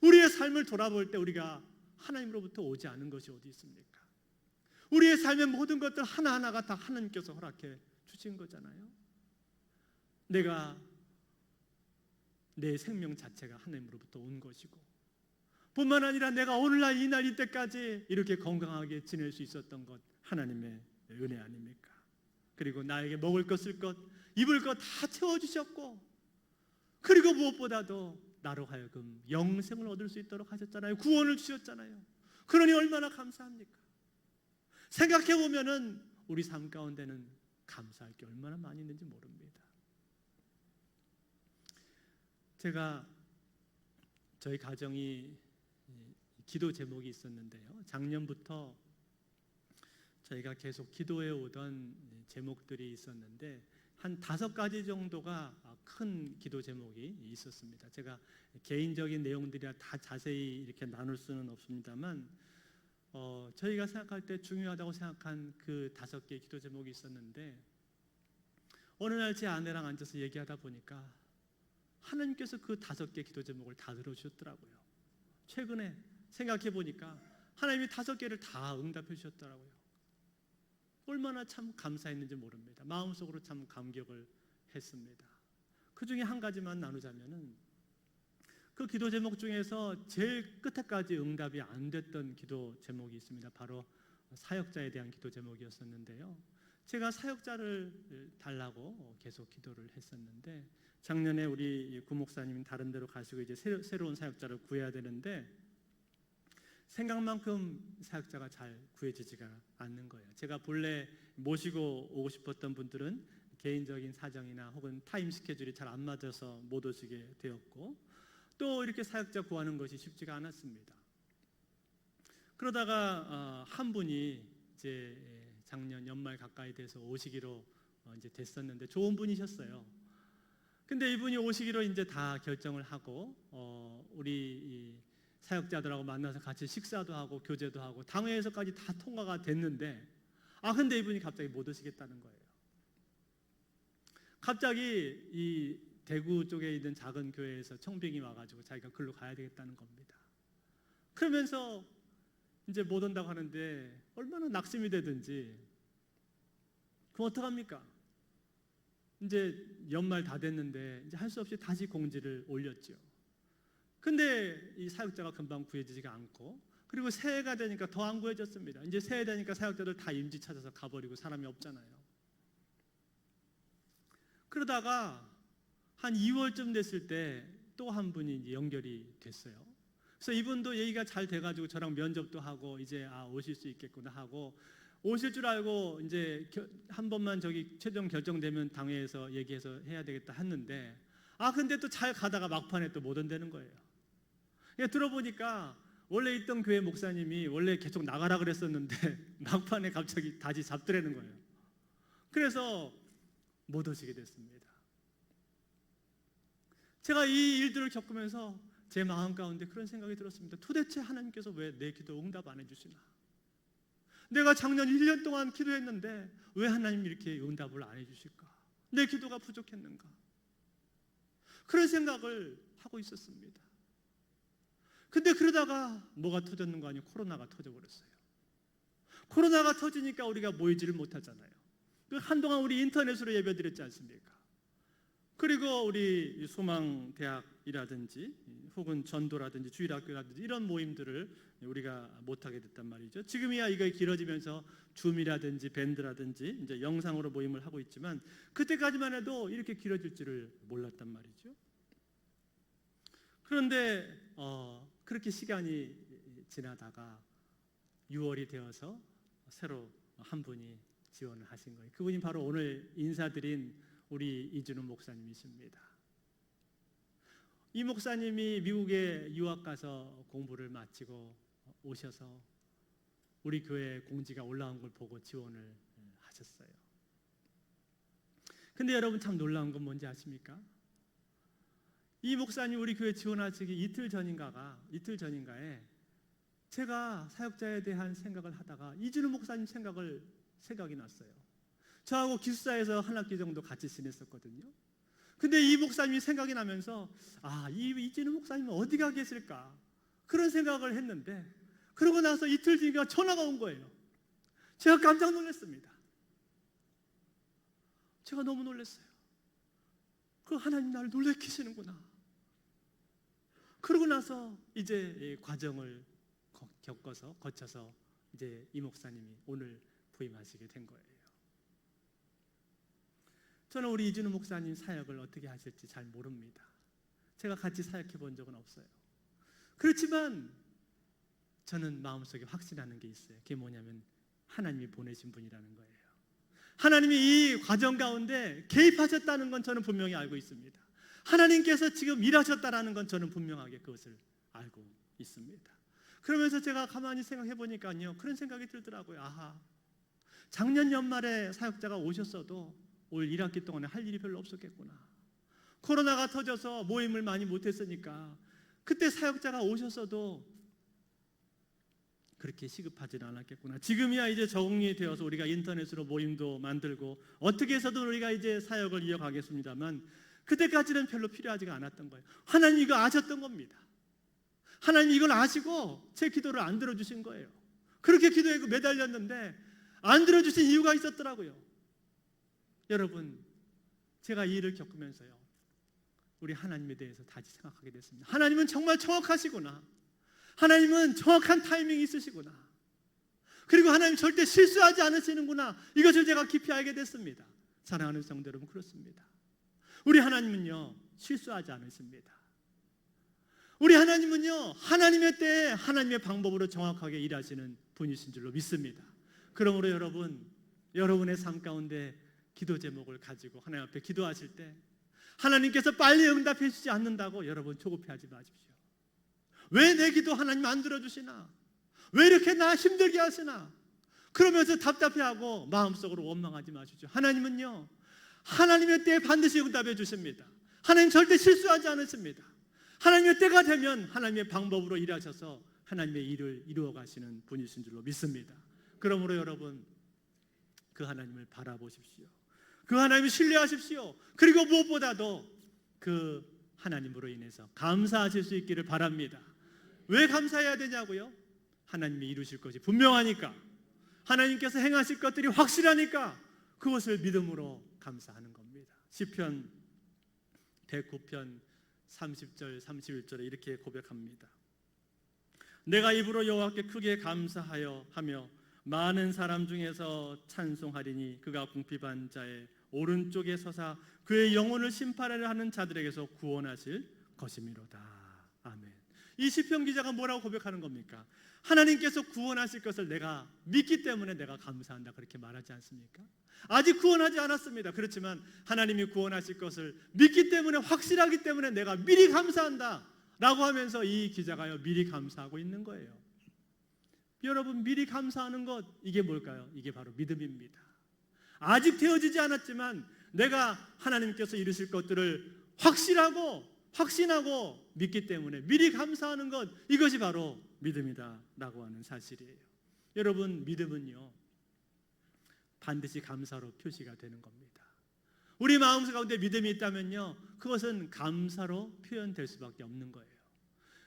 우리의 삶을 돌아볼 때 우리가 하나님으로부터 오지 않은 것이 어디 있습니까? 우리의 삶의 모든 것들 하나하나가 다 하나님께서 허락해 주신 거잖아요. 내 생명 자체가 하나님으로부터 온 것이고, 뿐만 아니라 내가 오늘날 이날 이때까지 이렇게 건강하게 지낼 수 있었던 것 하나님의 은혜 아닙니까? 그리고 나에게 먹을 것, 쓸 것, 입을 것 다 채워주셨고, 그리고 무엇보다도 나로 하여금 영생을 얻을 수 있도록 하셨잖아요. 구원을 주셨잖아요. 그러니 얼마나 감사합니까? 생각해보면은 우리 삶 가운데는 감사할 게 얼마나 많이 있는지 모릅니다. 저희 가정이 기도 제목이 있었는데요, 작년부터 저희가 계속 기도해 오던 제목들이 있었는데 한 5가지 정도가 큰 기도 제목이 있었습니다. 제가 개인적인 내용들이라 다 자세히 이렇게 나눌 수는 없습니다만 저희가 생각할 때 중요하다고 생각한 그 5개의 기도 제목이 있었는데, 어느 날 제 아내랑 앉아서 얘기하다 보니까 하나님께서 그 5개 기도 제목을 다 들어주셨더라고요. 최근에 생각해 보니까 하나님이 5개를 다 응답해 주셨더라고요. 얼마나 참 감사했는지 모릅니다. 마음속으로 참 감격을 했습니다. 그 중에 한 가지만 나누자면은 그 기도 제목 중에서 제일 끝에까지 응답이 안 됐던 기도 제목이 있습니다. 바로 사역자에 대한 기도 제목이었었는데요. 제가 사역자를 달라고 계속 기도를 했었는데, 작년에 우리 구목사님 다른 데로 가시고 이제 새로운 사역자를 구해야 되는데 생각만큼 사역자가 잘 구해지지가 않는 거예요. 제가 본래 모시고 오고 싶었던 분들은 개인적인 사정이나 혹은 타임 스케줄이 잘 안 맞아서 못 오시게 되었고, 또 이렇게 사역자 구하는 것이 쉽지가 않았습니다. 그러다가 한 분이 이제 작년 연말 가까이 돼서 오시기로 이제 됐었는데 좋은 분이셨어요. 근데 이분이 오시기로 이제 다 결정을 하고 우리 사역자들하고 만나서 같이 식사도 하고 교제도 하고 당회에서까지 다 통과가 됐는데, 근데 이분이 갑자기 못 오시겠다는 거예요. 갑자기 이 대구 쪽에 있는 작은 교회에서 청빙이 와가지고 자기가 글로 가야 되겠다는 겁니다. 그러면서 이제 못 온다고 하는데 얼마나 낙심이 되든지, 그럼 어떡합니까? 이제 연말 다 됐는데 이제 할 수 없이 다시 공지를 올렸죠. 근데 이 사역자가 금방 구해지지가 않고, 그리고 새해가 되니까 더 안 구해졌습니다. 이제 새해 되니까 사역자들 다 임지 찾아서 가버리고 사람이 없잖아요. 그러다가 한 2월쯤 됐을 때 또 한 분이 이제 연결이 됐어요. 그래서 이분도 얘기가 잘 돼가지고 저랑 면접도 하고 이제 오실 수 있겠구나 하고 오실 줄 알고 이제 한 번만 저기 최종 결정되면 당회에서 얘기해서 해야 되겠다 했는데 근데 또 잘 가다가 막판에 또 못 온다는 거예요. 그러니까 들어보니까 원래 있던 교회 목사님이 원래 계속 나가라 그랬었는데 막판에 갑자기 다시 잡더라는 거예요. 그래서 못 오시게 됐습니다. 제가 이 일들을 겪으면서 제 마음 가운데 그런 생각이 들었습니다. 도대체 하나님께서 왜 내 기도 응답 안 해주시나? 내가 작년 1년 동안 기도했는데 왜 하나님 이렇게 응답을 안 해주실까? 내 기도가 부족했는가? 그런 생각을 하고 있었습니다. 근데 그러다가 뭐가 터졌는 거 아니에요? 코로나가 터져버렸어요. 코로나가 터지니까 우리가 모이지를 못하잖아요. 한동안 우리 인터넷으로 예배드렸지 않습니까? 그리고 우리 소망대학이라든지 혹은 전도라든지 주일학교라든지 이런 모임들을 우리가 못하게 됐단 말이죠. 지금이야 이거 길어지면서 줌이라든지 밴드라든지 이제 영상으로 모임을 하고 있지만 그때까지만 해도 이렇게 길어질 줄을 몰랐단 말이죠. 그런데 그렇게 시간이 지나다가 6월이 되어서 새로 한 분이 지원을 하신 거예요. 그분이 바로 오늘 인사드린 우리 이준우 목사님이십니다. 이 목사님이 미국에 유학 가서 공부를 마치고 오셔서 우리 교회 공지가 올라온 걸 보고 지원을 하셨어요. 근데 여러분 참 놀라운 건 뭔지 아십니까? 이 목사님 우리 교회 지원하시기 이틀 전인가에 제가 사역자에 대한 생각을 하다가 이준우 목사님 생각이 났어요. 저하고 기숙사에서 한 학기 정도 같이 지냈었거든요. 근데 이 목사님이 생각이 나면서 이 이준우 목사님은 어디가 계실까? 그런 생각을 했는데 그러고 나서 이틀 뒤가 전화가 온 거예요. 제가 깜짝 놀랐습니다. 제가 너무 놀랐어요. 하나님 나를 놀래키시는구나. 그러고 나서 이제 과정을 거쳐서 이제 이 목사님이 오늘 부임하시게 된 거예요. 저는 우리 이준우 목사님 사역을 어떻게 하실지 잘 모릅니다. 제가 같이 사역해 본 적은 없어요. 그렇지만 저는 마음속에 확신하는 게 있어요. 그게 뭐냐면 하나님이 보내신 분이라는 거예요. 하나님이 이 과정 가운데 개입하셨다는 건 저는 분명히 알고 있습니다. 하나님께서 지금 일하셨다는 건 저는 분명하게 그것을 알고 있습니다. 그러면서 제가 가만히 생각해 보니까요, 그런 생각이 들더라고요. 작년 연말에 사역자가 오셨어도 올 1학기 동안에 할 일이 별로 없었겠구나. 코로나가 터져서 모임을 많이 못했으니까 그때 사역자가 오셨어도 그렇게 시급하지는 않았겠구나. 지금이야 이제 적응이 되어서 우리가 인터넷으로 모임도 만들고 어떻게 해서든 우리가 이제 사역을 이어가겠습니다만 그때까지는 별로 필요하지가 않았던 거예요. 하나님 이거 아셨던 겁니다. 하나님 이걸 아시고 제 기도를 안 들어주신 거예요. 그렇게 기도에 매달렸는데 안 들어주신 이유가 있었더라고요. 여러분, 제가 이 일을 겪으면서요, 우리 하나님에 대해서 다시 생각하게 됐습니다. 하나님은 정말 정확하시구나. 하나님은 정확한 타이밍이 있으시구나. 그리고 하나님 절대 실수하지 않으시는구나. 이것을 제가 깊이 알게 됐습니다. 사랑하는 성도 여러분, 그렇습니다. 우리 하나님은요, 실수하지 않으십니다. 우리 하나님은요, 하나님의 때에 하나님의 방법으로 정확하게 일하시는 분이신 줄로 믿습니다. 그러므로 여러분의 삶 가운데 기도 제목을 가지고 하나님 앞에 기도하실 때 하나님께서 빨리 응답해 주지 않는다고 여러분 조급해하지 마십시오. 왜 내 기도 하나님 안 들어주시나? 왜 이렇게 나 힘들게 하시나? 그러면서 답답해하고 마음속으로 원망하지 마십시오. 하나님은요, 하나님의 때에 반드시 응답해 주십니다. 하나님 절대 실수하지 않으십니다. 하나님의 때가 되면 하나님의 방법으로 일하셔서 하나님의 일을 이루어 가시는 분이신 줄로 믿습니다. 그러므로 여러분, 그 하나님을 바라보십시오. 그 하나님을 신뢰하십시오. 그리고 무엇보다도 그 하나님으로 인해서 감사하실 수 있기를 바랍니다. 왜 감사해야 되냐고요? 하나님이 이루실 것이 분명하니까, 하나님께서 행하실 것들이 확실하니까 그것을 믿음으로 감사하는 겁니다. 시편 109편 30절 31절에 이렇게 고백합니다. 내가 입으로 여호와께 크게 감사하여 하며 많은 사람 중에서 찬송하리니 그가 궁핍한 자의 오른쪽에 서사 그의 영혼을 심판하려 하는 자들에게서 구원하실 것이미로다. 아멘. 이 시편 기자가 뭐라고 고백하는 겁니까? 하나님께서 구원하실 것을 내가 믿기 때문에 내가 감사한다, 그렇게 말하지 않습니까? 아직 구원하지 않았습니다. 그렇지만 하나님이 구원하실 것을 믿기 때문에, 확실하기 때문에 내가 미리 감사한다 라고 하면서 이 기자가요, 미리 감사하고 있는 거예요. 여러분, 미리 감사하는 것, 이게 뭘까요? 이게 바로 믿음입니다. 아직 되어지지 않았지만 내가 하나님께서 이루실 것들을 확신하고 믿기 때문에 미리 감사하는 것, 이것이 바로 믿음이다 라고 하는 사실이에요. 여러분, 믿음은요 반드시 감사로 표시가 되는 겁니다. 우리 마음 가운데 믿음이 있다면요 그것은 감사로 표현될 수밖에 없는 거예요.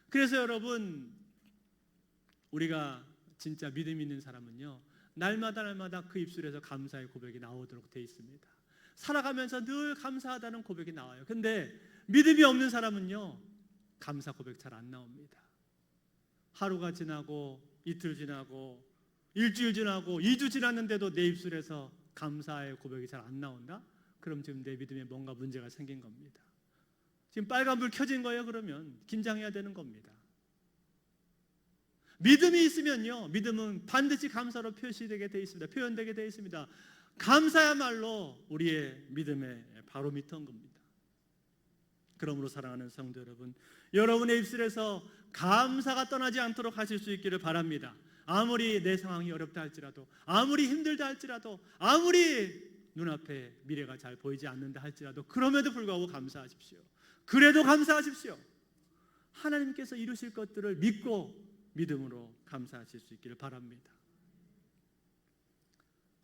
그래서 여러분, 우리가 진짜 믿음 있는 사람은요 날마다 그 입술에서 감사의 고백이 나오도록 되어 있습니다. 살아가면서 늘 감사하다는 고백이 나와요. 근데 믿음이 없는 사람은요 감사 고백 잘 안 나옵니다. 하루가 지나고 이틀 지나고 일주일 지나고 2주 지났는데도 내 입술에서 감사의 고백이 잘 안 나온다? 그럼 지금 내 믿음에 뭔가 문제가 생긴 겁니다. 지금 빨간불 켜진 거예요. 그러면 긴장해야 되는 겁니다. 믿음이 있으면요 믿음은 반드시 감사로 표시되게 되어 있습니다. 표현되게 되어 있습니다. 감사야말로 우리의 믿음의 바로미터인 겁니다. 그러므로 사랑하는 성도 여러분, 여러분의 입술에서 감사가 떠나지 않도록 하실 수 있기를 바랍니다. 아무리 내 상황이 어렵다 할지라도, 아무리 힘들다 할지라도, 아무리 눈앞에 미래가 잘 보이지 않는다 할지라도 그럼에도 불구하고 감사하십시오. 그래도 감사하십시오. 하나님께서 이루실 것들을 믿고 믿음으로 감사하실 수 있기를 바랍니다.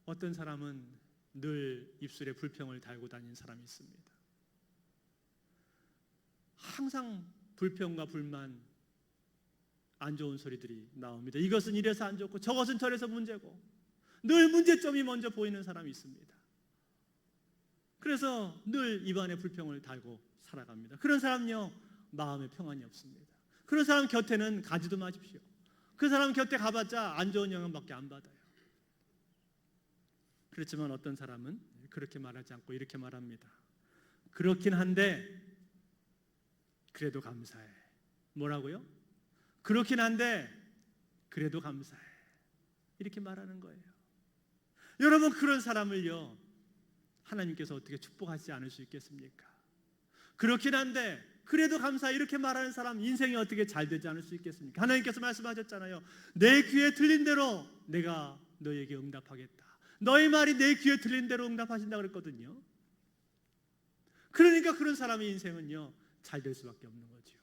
어떤 사람은 늘 입술에 불평을 달고 다니는 사람이 있습니다. 항상 불평과 불만, 안 좋은 소리들이 나옵니다. 이것은 이래서 안 좋고 저것은 저래서 문제고 늘 문제점이 먼저 보이는 사람이 있습니다. 그래서 늘 입안에 불평을 달고 살아갑니다. 그런 사람은요 마음에 평안이 없습니다. 그런 사람 곁에는 가지도 마십시오. 그 사람 곁에 가봤자 안 좋은 영향밖에 안 받아요. 그렇지만 어떤 사람은 그렇게 말하지 않고 이렇게 말합니다. 그렇긴 한데 그래도 감사해. 뭐라고요? 그렇긴 한데 그래도 감사해. 이렇게 말하는 거예요. 여러분, 그런 사람을요 하나님께서 어떻게 축복하지 않을 수 있겠습니까? 그렇긴 한데 그래도 감사해 이렇게 말하는 사람 인생이 어떻게 잘 되지 않을 수 있겠습니까? 하나님께서 말씀하셨잖아요. 내 귀에 들린 대로 내가 너에게 응답하겠다. 너의 말이 내 귀에 들린 대로 응답하신다고 그랬거든요. 그러니까 그런 사람의 인생은요 잘 될 수밖에 없는 거죠.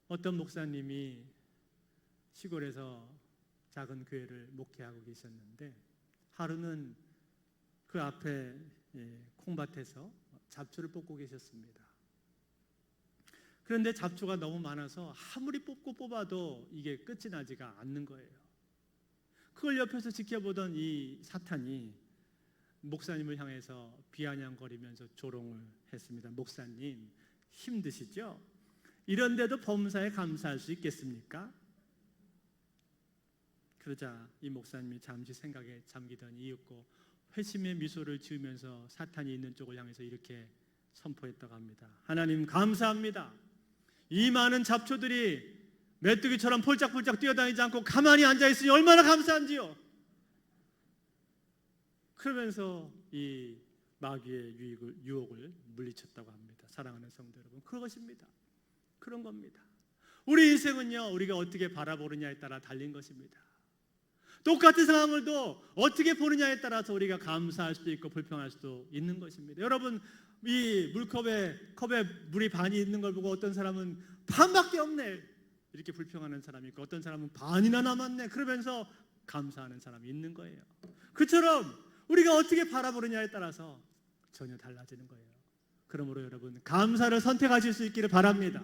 어떤 목사님이 시골에서 작은 교회를 목회하고 계셨는데 하루는 그 앞에 콩밭에서 잡초를 뽑고 계셨습니다. 그런데 잡초가 너무 많아서 아무리 뽑아도 이게 끝이 나지가 않는 거예요. 그걸 옆에서 지켜보던 이 사탄이 목사님을 향해서 비아냥거리면서 조롱을 했습니다. 목사님, 힘드시죠? 이런데도 범사에 감사할 수 있겠습니까? 그러자 이 목사님이 잠시 생각에 잠기더니 이윽고 회심의 미소를 지으면서 사탄이 있는 쪽을 향해서 이렇게 선포했다고 합니다. 하나님 감사합니다. 이 많은 잡초들이 메뚜기처럼 폴짝폴짝 뛰어다니지 않고 가만히 앉아있으니 얼마나 감사한지요. 그러면서 이 마귀의 유혹을 물리쳤다고 합니다. 사랑하는 성도 여러분, 그것입니다. 그런 겁니다. 우리 인생은요 우리가 어떻게 바라보느냐에 따라 달린 것입니다. 똑같은 상황을도 어떻게 보느냐에 따라서 우리가 감사할 수도 있고 불평할 수도 있는 것입니다. 여러분, 이 컵에 물이 반이 있는 걸 보고 어떤 사람은 반밖에 없네 이렇게 불평하는 사람이 있고 어떤 사람은 반이나 남았네 그러면서 감사하는 사람이 있는 거예요. 그처럼 우리가 어떻게 바라보느냐에 따라서 전혀 달라지는 거예요. 그러므로 여러분, 감사를 선택하실 수 있기를 바랍니다.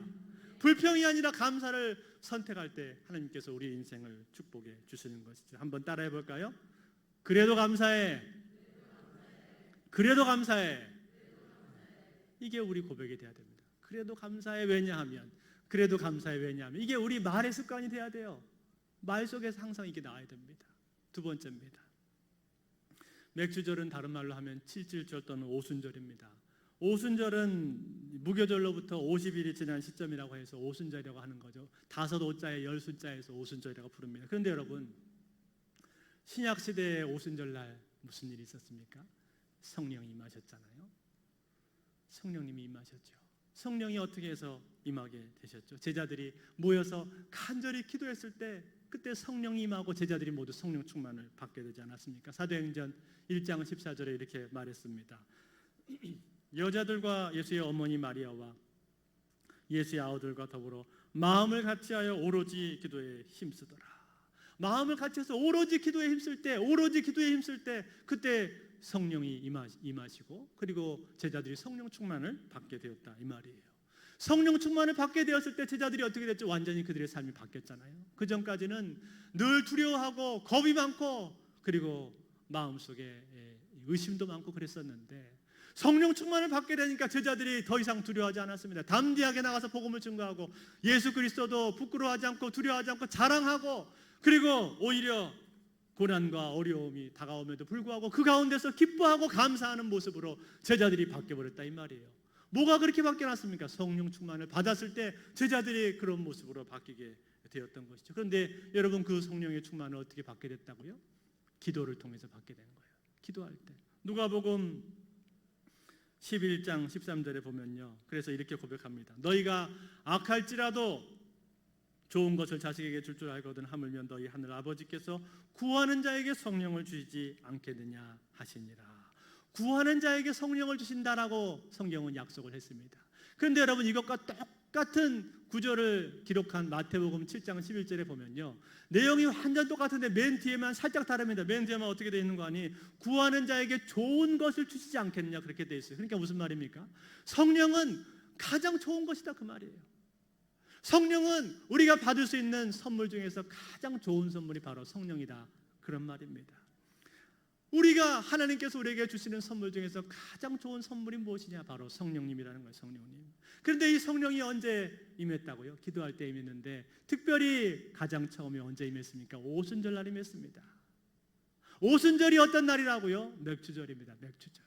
불평이 아니라 감사를 선택할 때 하나님께서 우리 인생을 축복해 주시는 것이죠. 한번 따라해 볼까요? 그래도 감사해. 그래도 감사해. 이게 우리 고백이 돼야 됩니다. 그래도 감사해. 왜냐하면 그래도 감사해. 왜냐하면 이게 우리 말의 습관이 돼야 돼요. 말 속에서 항상 이게 나와야 됩니다. 두 번째입니다. 맥주절은 다른 말로 하면 칠칠절 또는 오순절입니다. 오순절은 무교절로부터 50일이 지난 시점이라고 해서 오순절이라고 하는 거죠. 5오자에 10숫자에서 오순절이라고 부릅니다. 그런데 여러분, 신약 시대의 오순절날 무슨 일이 있었습니까? 성령이 임하셨잖아요. 성령님이 임하셨죠. 성령이 어떻게 해서 임하게 되셨죠? 제자들이 모여서 간절히 기도했을 때 그때 성령이 임하고 제자들이 모두 성령 충만을 받게 되지 않았습니까? 사도행전 1장 14절에 이렇게 말했습니다. 여자들과 예수의 어머니 마리아와 예수의 아우들과 더불어 마음을 같이하여 오로지 기도에 힘쓰더라. 마음을 같이해서 오로지 기도에 힘쓸 때 그때 성령이 임하시고 그리고 제자들이 성령 충만을 받게 되었다 이 말이에요. 성령 충만을 받게 되었을 때 제자들이 어떻게 됐죠? 완전히 그들의 삶이 바뀌었잖아요. 그 전까지는 늘 두려워하고 겁이 많고 그리고 마음속에 의심도 많고 그랬었는데 성령 충만을 받게 되니까 제자들이 더 이상 두려워하지 않았습니다. 담대하게 나가서 복음을 증거하고 예수 그리스도도 부끄러워하지 않고 두려워하지 않고 자랑하고 그리고 오히려 고난과 어려움이 다가옴에도 불구하고 그 가운데서 기뻐하고 감사하는 모습으로 제자들이 바뀌어버렸다 이 말이에요. 뭐가 그렇게 바뀌어났습니까? 성령 충만을 받았을 때 제자들이 그런 모습으로 바뀌게 되었던 것이죠. 그런데 여러분 그 성령의 충만을 어떻게 받게 됐다고요? 기도를 통해서 받게 된 거예요. 기도할 때 누가복음 11장 13절에 보면요, 그래서 이렇게 고백합니다. 너희가 악할지라도 좋은 것을 자식에게 줄 줄 알거든 하물며 너희 하늘 아버지께서 구하는 자에게 성령을 주시지 않겠느냐 하시니라. 구하는 자에게 성령을 주신다라고 성경은 약속을 했습니다. 그런데 여러분 이것과 똑같은 구절을 기록한 마태복음 7장 11절에 보면요, 내용이 완전 똑같은데 맨 뒤에만 살짝 다릅니다. 맨 뒤에만 어떻게 되어 있는 거 아니? 구하는 자에게 좋은 것을 주시지 않겠느냐 그렇게 되어 있어요. 그러니까 무슨 말입니까? 성령은 가장 좋은 것이다 그 말이에요. 성령은 우리가 받을 수 있는 선물 중에서 가장 좋은 선물이 바로 성령이다 그런 말입니다. 우리가 하나님께서 우리에게 주시는 선물 중에서 가장 좋은 선물이 무엇이냐? 바로 성령님이라는 거예요. 성령님. 그런데 이 성령이 언제 임했다고요? 기도할 때 임했는데 특별히 가장 처음에 언제 임했습니까? 오순절 날 임했습니다. 오순절이 어떤 날이라고요? 맥주절입니다. 맥주절.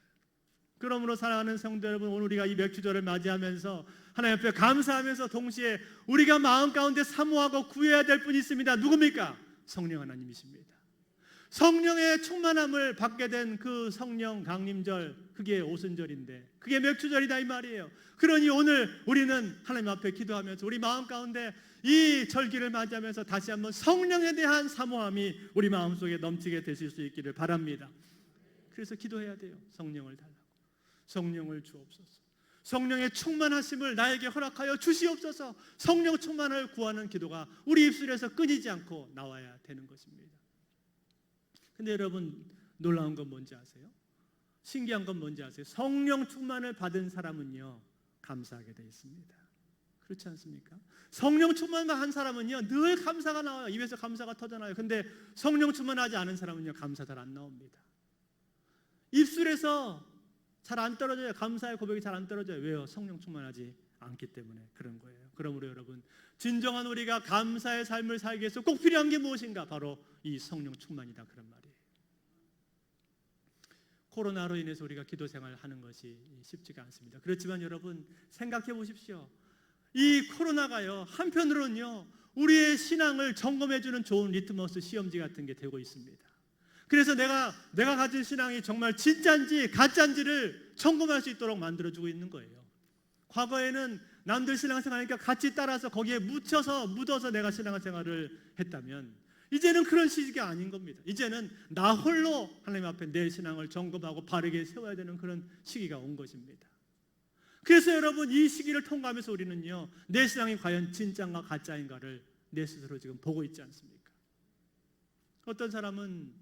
그러므로 사랑하는 성도 여러분, 오늘 우리가 이 맥주절을 맞이하면서 하나님 앞에 감사하면서 동시에 우리가 마음 가운데 사모하고 구해야 될 분이 있습니다. 누굽니까? 성령 하나님이십니다. 성령의 충만함을 받게 된 그 성령 강림절, 그게 오순절인데 그게 맥주절이다 이 말이에요. 그러니 오늘 우리는 하나님 앞에 기도하면서 우리 마음 가운데 이 절기를 맞이하면서 다시 한번 성령에 대한 사모함이 우리 마음속에 넘치게 되실 수 있기를 바랍니다. 그래서 기도해야 돼요. 성령을 달라고. 성령을 주옵소서. 성령의 충만하심을 나에게 허락하여 주시옵소서. 성령 충만을 구하는 기도가 우리 입술에서 끊이지 않고 나와야 되는 것입니다. 근데 여러분 놀라운 건 뭔지 아세요? 신기한 건 뭔지 아세요? 성령 충만을 받은 사람은요 감사하게 되어 있습니다. 그렇지 않습니까? 성령 충만만 한 사람은요 늘 감사가 나와요. 입에서 감사가 터져나와요. 근데 성령 충만하지 않은 사람은요 감사 잘 안 나옵니다. 입술에서 잘 안 떨어져요. 감사의 고백이 잘 안 떨어져요. 왜요? 성령 충만하지 않기 때문에 그런 거예요. 그러므로 여러분 진정한 우리가 감사의 삶을 살기 위해서 꼭 필요한 게 무엇인가? 바로 이 성령 충만이다 그런 말이에요. 코로나로 인해서 우리가 기도 생활을 하는 것이 쉽지가 않습니다. 그렇지만 여러분 생각해 보십시오. 이 코로나가요 한편으로는요 우리의 신앙을 점검해 주는 좋은 리트머스 시험지 같은 게 되고 있습니다. 그래서 내가 가진 신앙이 정말 진짜인지 가짜인지를 점검할 수 있도록 만들어주고 있는 거예요. 과거에는 남들 신앙생활하니까 같이 따라서 거기에 묻어서 내가 신앙생활을 했다면 이제는 그런 시기가 아닌 겁니다. 이제는 나 홀로 하나님 앞에 내 신앙을 점검하고 바르게 세워야 되는 그런 시기가 온 것입니다. 그래서 여러분 이 시기를 통과하면서 우리는요 내 신앙이 과연 진짜인가 가짜인가를 내 스스로 지금 보고 있지 않습니까? 어떤 사람은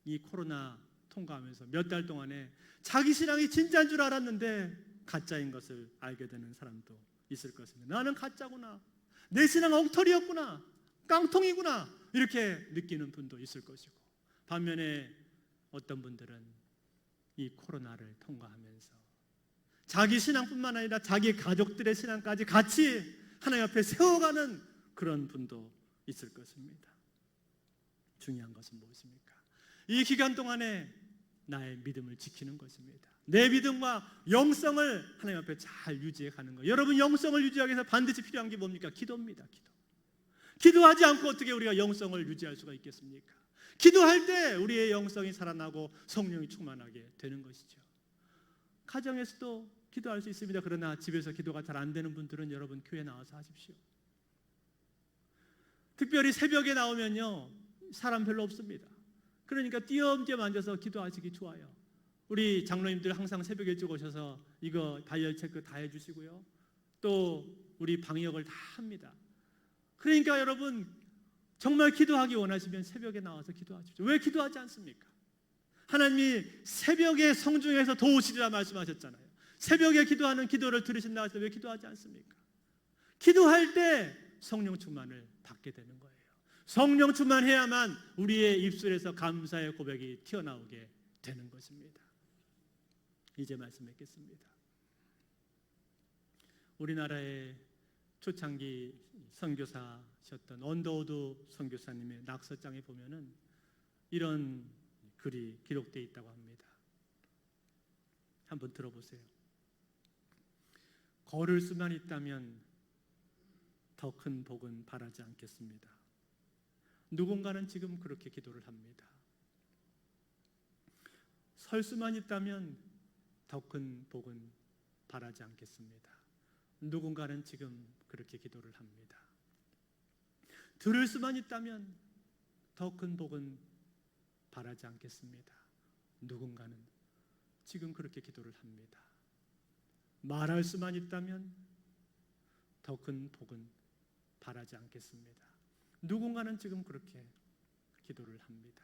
이 코로나 통과하면서 몇 달 동안에 자기 신앙이 진짜인 줄 알았는데 가짜인 것을 알게 되는 사람도 있을 것입니다. 나는 가짜구나. 내 신앙 엉터리였구나. 깡통이구나. 이렇게 느끼는 분도 있을 것이고 반면에 어떤 분들은 이 코로나를 통과하면서 자기 신앙뿐만 아니라 자기 가족들의 신앙까지 같이 하나님 앞에 세워가는 그런 분도 있을 것입니다. 중요한 것은 무엇입니까? 이 기간 동안에 나의 믿음을 지키는 것입니다. 내 믿음과 영성을 하나님 앞에 잘 유지해 가는 거예요. 여러분, 영성을 유지하기 위해서 반드시 필요한 게 뭡니까? 기도입니다. 기도하지 않고 어떻게 우리가 영성을 유지할 수가 있겠습니까? 기도할 때 우리의 영성이 살아나고 성령이 충만하게 되는 것이죠. 가정에서도 기도할 수 있습니다. 그러나 집에서 기도가 잘 안 되는 분들은 여러분 교회 나와서 하십시오. 특별히 새벽에 나오면요, 사람 별로 없습니다. 그러니까 띄엄띄엄 앉아서 기도하시기 좋아요. 우리 장로님들 항상 새벽에 일찍 오셔서 이거 다이어트 체크 다 해주시고요. 또 우리 방역을 다 합니다. 그러니까 여러분, 정말 기도하기 원하시면 새벽에 나와서 기도하십시오. 왜 기도하지 않습니까? 하나님이 새벽에 성중에서 도우시리라 말씀하셨잖아요. 새벽에 기도하는 기도를 들으신다 해서 왜 기도하지 않습니까? 기도할 때 성령 충만을 받게 되는 거예요. 성령 충만해야만 우리의 입술에서 감사의 고백이 튀어나오게 되는 것입니다. 이제 말씀 맺겠습니다. 우리나라의 초창기 선교사셨던 언더우드 선교사님의 낙서장에 보면은 이런 글이 기록되어 있다고 합니다. 한번 들어보세요. 걸을 수만 있다면 더 큰 복은 바라지 않겠습니다. 누군가는 지금 그렇게 기도를 합니다. 설 수만 있다면 더 큰 복은 바라지 않겠습니다. 누군가는 지금 그렇게 기도를 합니다. 들을 수만 있다면 더 큰 복은 바라지 않겠습니다. 누군가는 지금 그렇게 기도를 합니다. 말할 수만 있다면 더 큰 복은 바라지 않겠습니다. 누군가는 지금 그렇게 기도를 합니다.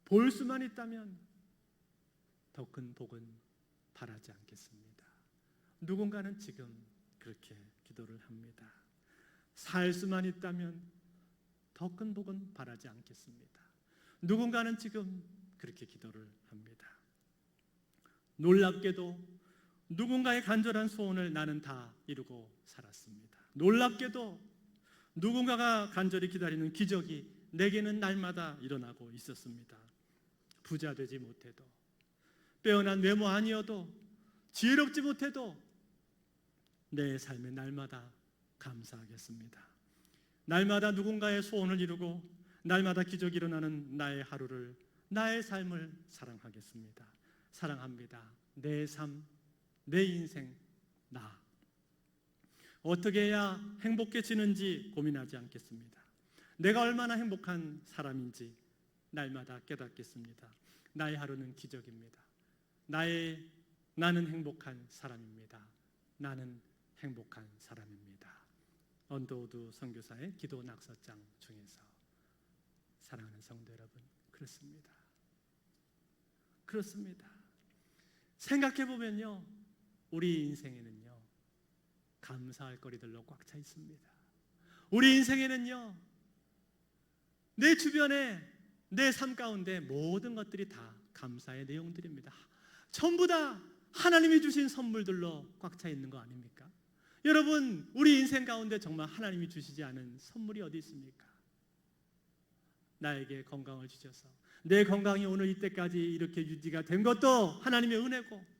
볼 수만 있다면 더 큰 복은 바라지 않겠습니다. 누군가는 지금 그렇게 기도를 합니다. 살 수만 있다면 더 큰 복은 바라지 않겠습니다. 누군가는 지금 그렇게 기도를 합니다. 놀랍게도 누군가의 간절한 소원을 나는 다 이루고 살았습니다. 놀랍게도 누군가가 간절히 기다리는 기적이 내게는 날마다 일어나고 있었습니다. 부자 되지 못해도, 빼어난 외모 아니어도, 지혜롭지 못해도 내 삶에 날마다 감사하겠습니다. 날마다 누군가의 소원을 이루고 날마다 기적이 일어나는 나의 하루를, 나의 삶을 사랑하겠습니다. 사랑합니다. 내 삶, 내 인생, 나. 어떻게 해야 행복해지는지 고민하지 않겠습니다. 내가 얼마나 행복한 사람인지 날마다 깨닫겠습니다. 나의 하루는 기적입니다. 나는 행복한 사람입니다. 나는 행복한 사람입니다. 언더우드 선교사의 기도 낙서장 중에서. 사랑하는 성도 여러분, 그렇습니다. 그렇습니다. 생각해 보면요, 우리 인생에는요 감사할 거리들로 꽉 차 있습니다. 우리 인생에는요, 내 주변에, 내 삶 가운데 모든 것들이 다 감사의 내용들입니다. 전부 다 하나님이 주신 선물들로 꽉 차 있는 거 아닙니까? 여러분, 우리 인생 가운데 정말 하나님이 주시지 않은 선물이 어디 있습니까? 나에게 건강을 주셔서 내 건강이 오늘 이때까지 이렇게 유지가 된 것도 하나님의 은혜고,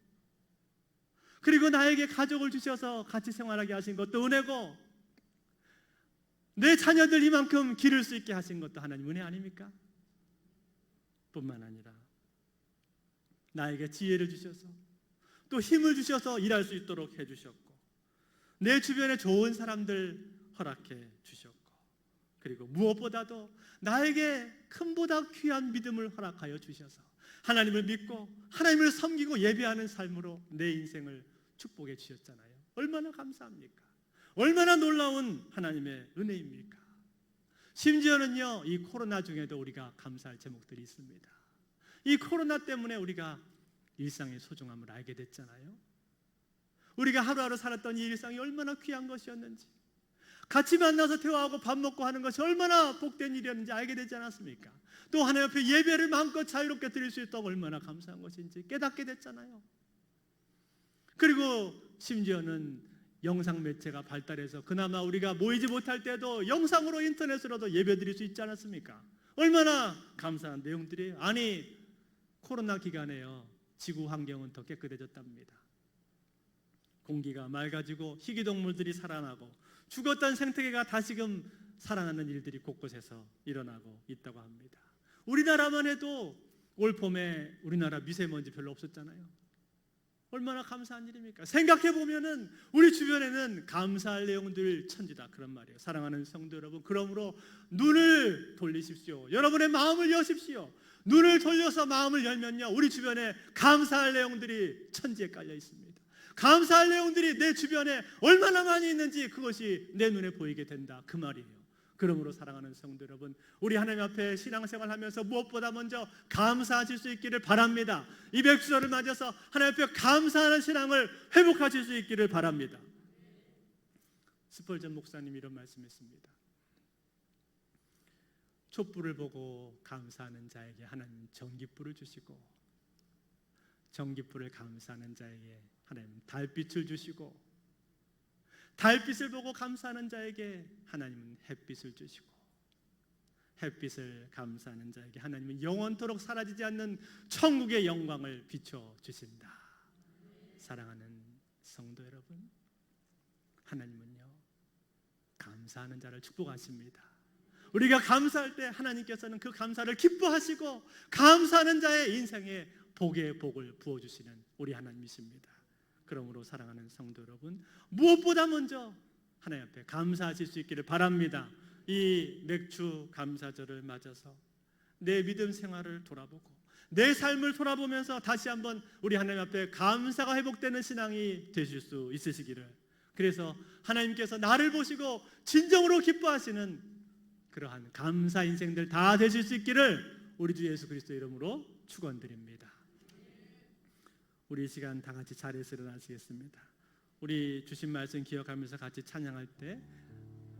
그리고 나에게 가족을 주셔서 같이 생활하게 하신 것도 은혜고, 내 자녀들 이만큼 기를 수 있게 하신 것도 하나님 은혜 아닙니까? 뿐만 아니라 나에게 지혜를 주셔서 또 힘을 주셔서 일할 수 있도록 해주셨고, 내 주변에 좋은 사람들 허락해 주셨고, 그리고 무엇보다도 나에게 큰보다 귀한 믿음을 허락하여 주셔서 하나님을 믿고 하나님을 섬기고 예배하는 삶으로 내 인생을 축복해 주셨잖아요. 얼마나 감사합니까? 얼마나 놀라운 하나님의 은혜입니까? 심지어는요, 이 코로나 중에도 우리가 감사할 제목들이 있습니다. 이 코로나 때문에 우리가 일상의 소중함을 알게 됐잖아요. 우리가 하루하루 살았던 이 일상이 얼마나 귀한 것이었는지, 같이 만나서 대화하고 밥 먹고 하는 것이 얼마나 복된 일이었는지 알게 되지 않았습니까? 또 하나님 앞에 예배를 마음껏 자유롭게 드릴 수 있다고 얼마나 감사한 것인지 깨닫게 됐잖아요. 그리고 심지어는 영상 매체가 발달해서 그나마 우리가 모이지 못할 때도 영상으로 인터넷으로도 예배드릴 수 있지 않았습니까? 얼마나 감사한 내용들이에요. 아니 코로나 기간에요, 지구 환경은 더 깨끗해졌답니다. 공기가 맑아지고 희귀동물들이 살아나고 죽었던 생태계가 다시금 살아나는 일들이 곳곳에서 일어나고 있다고 합니다. 우리나라만 해도 올 봄에 우리나라 미세먼지 별로 없었잖아요. 얼마나 감사한 일입니까? 생각해 보면은 우리 주변에는 감사할 내용들 천지다, 그런 말이에요. 사랑하는 성도 여러분, 그러므로 눈을 돌리십시오. 여러분의 마음을 여십시오. 눈을 돌려서 마음을 열면요, 우리 주변에 감사할 내용들이 천지에 깔려 있습니다. 감사할 내용들이 내 주변에 얼마나 많이 있는지 그것이 내 눈에 보이게 된다, 그 말이에요. 그러므로 사랑하는 성도 여러분, 우리 하나님 앞에 신앙생활 하면서 무엇보다 먼저 감사하실 수 있기를 바랍니다. 이 백주절을 맞아서 하나님 앞에 감사하는 신앙을 회복하실 수 있기를 바랍니다. 스펄전 목사님이 이런 말씀했습니다. 촛불을 보고 감사하는 자에게 하나님 전깃불을 주시고, 전깃불을 감사하는 자에게 하나님 달빛을 주시고, 달빛을 보고 감사하는 자에게 하나님은 햇빛을 주시고, 햇빛을 감사하는 자에게 하나님은 영원토록 사라지지 않는 천국의 영광을 비춰주신다. 사랑하는 성도 여러분, 하나님은요 감사하는 자를 축복하십니다. 우리가 감사할 때 하나님께서는 그 감사를 기뻐하시고 감사하는 자의 인생에 복의 복을 부어주시는 우리 하나님이십니다. 그러므로 사랑하는 성도 여러분, 무엇보다 먼저 하나님 앞에 감사하실 수 있기를 바랍니다. 이 맥주 감사절을 맞아서 내 믿음 생활을 돌아보고 내 삶을 돌아보면서 다시 한번 우리 하나님 앞에 감사가 회복되는 신앙이 되실 수 있으시기를, 그래서 하나님께서 나를 보시고 진정으로 기뻐하시는 그러한 감사 인생들 다 되실 수 있기를 우리 주 예수 그리스도 이름으로 축원드립니다. 우리 이 시간 다 같이 자리에서 일어나시겠습니다. 우리 주신 말씀 기억하면서 같이 찬양할 때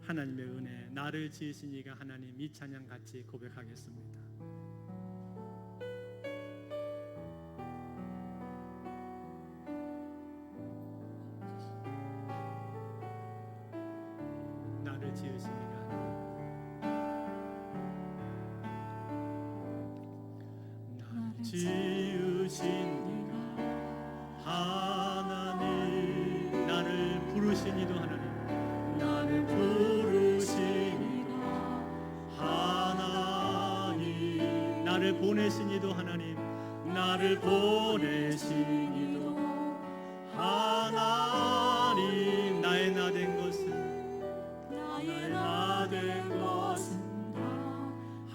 하나님의 은혜, 나를 지으신 이가 하나님, 이 찬양 같이 고백하겠습니다. 나를 지으신 이가 나를 지으신 이가 하나님, 나를 부르신 이도 하나님, 나를 부르신 이도 하나님, 나를 보내신 이도 하나님, 나를 보내신 이도 하나님, 나의 나 된 것은, 나의 나 된 것은 다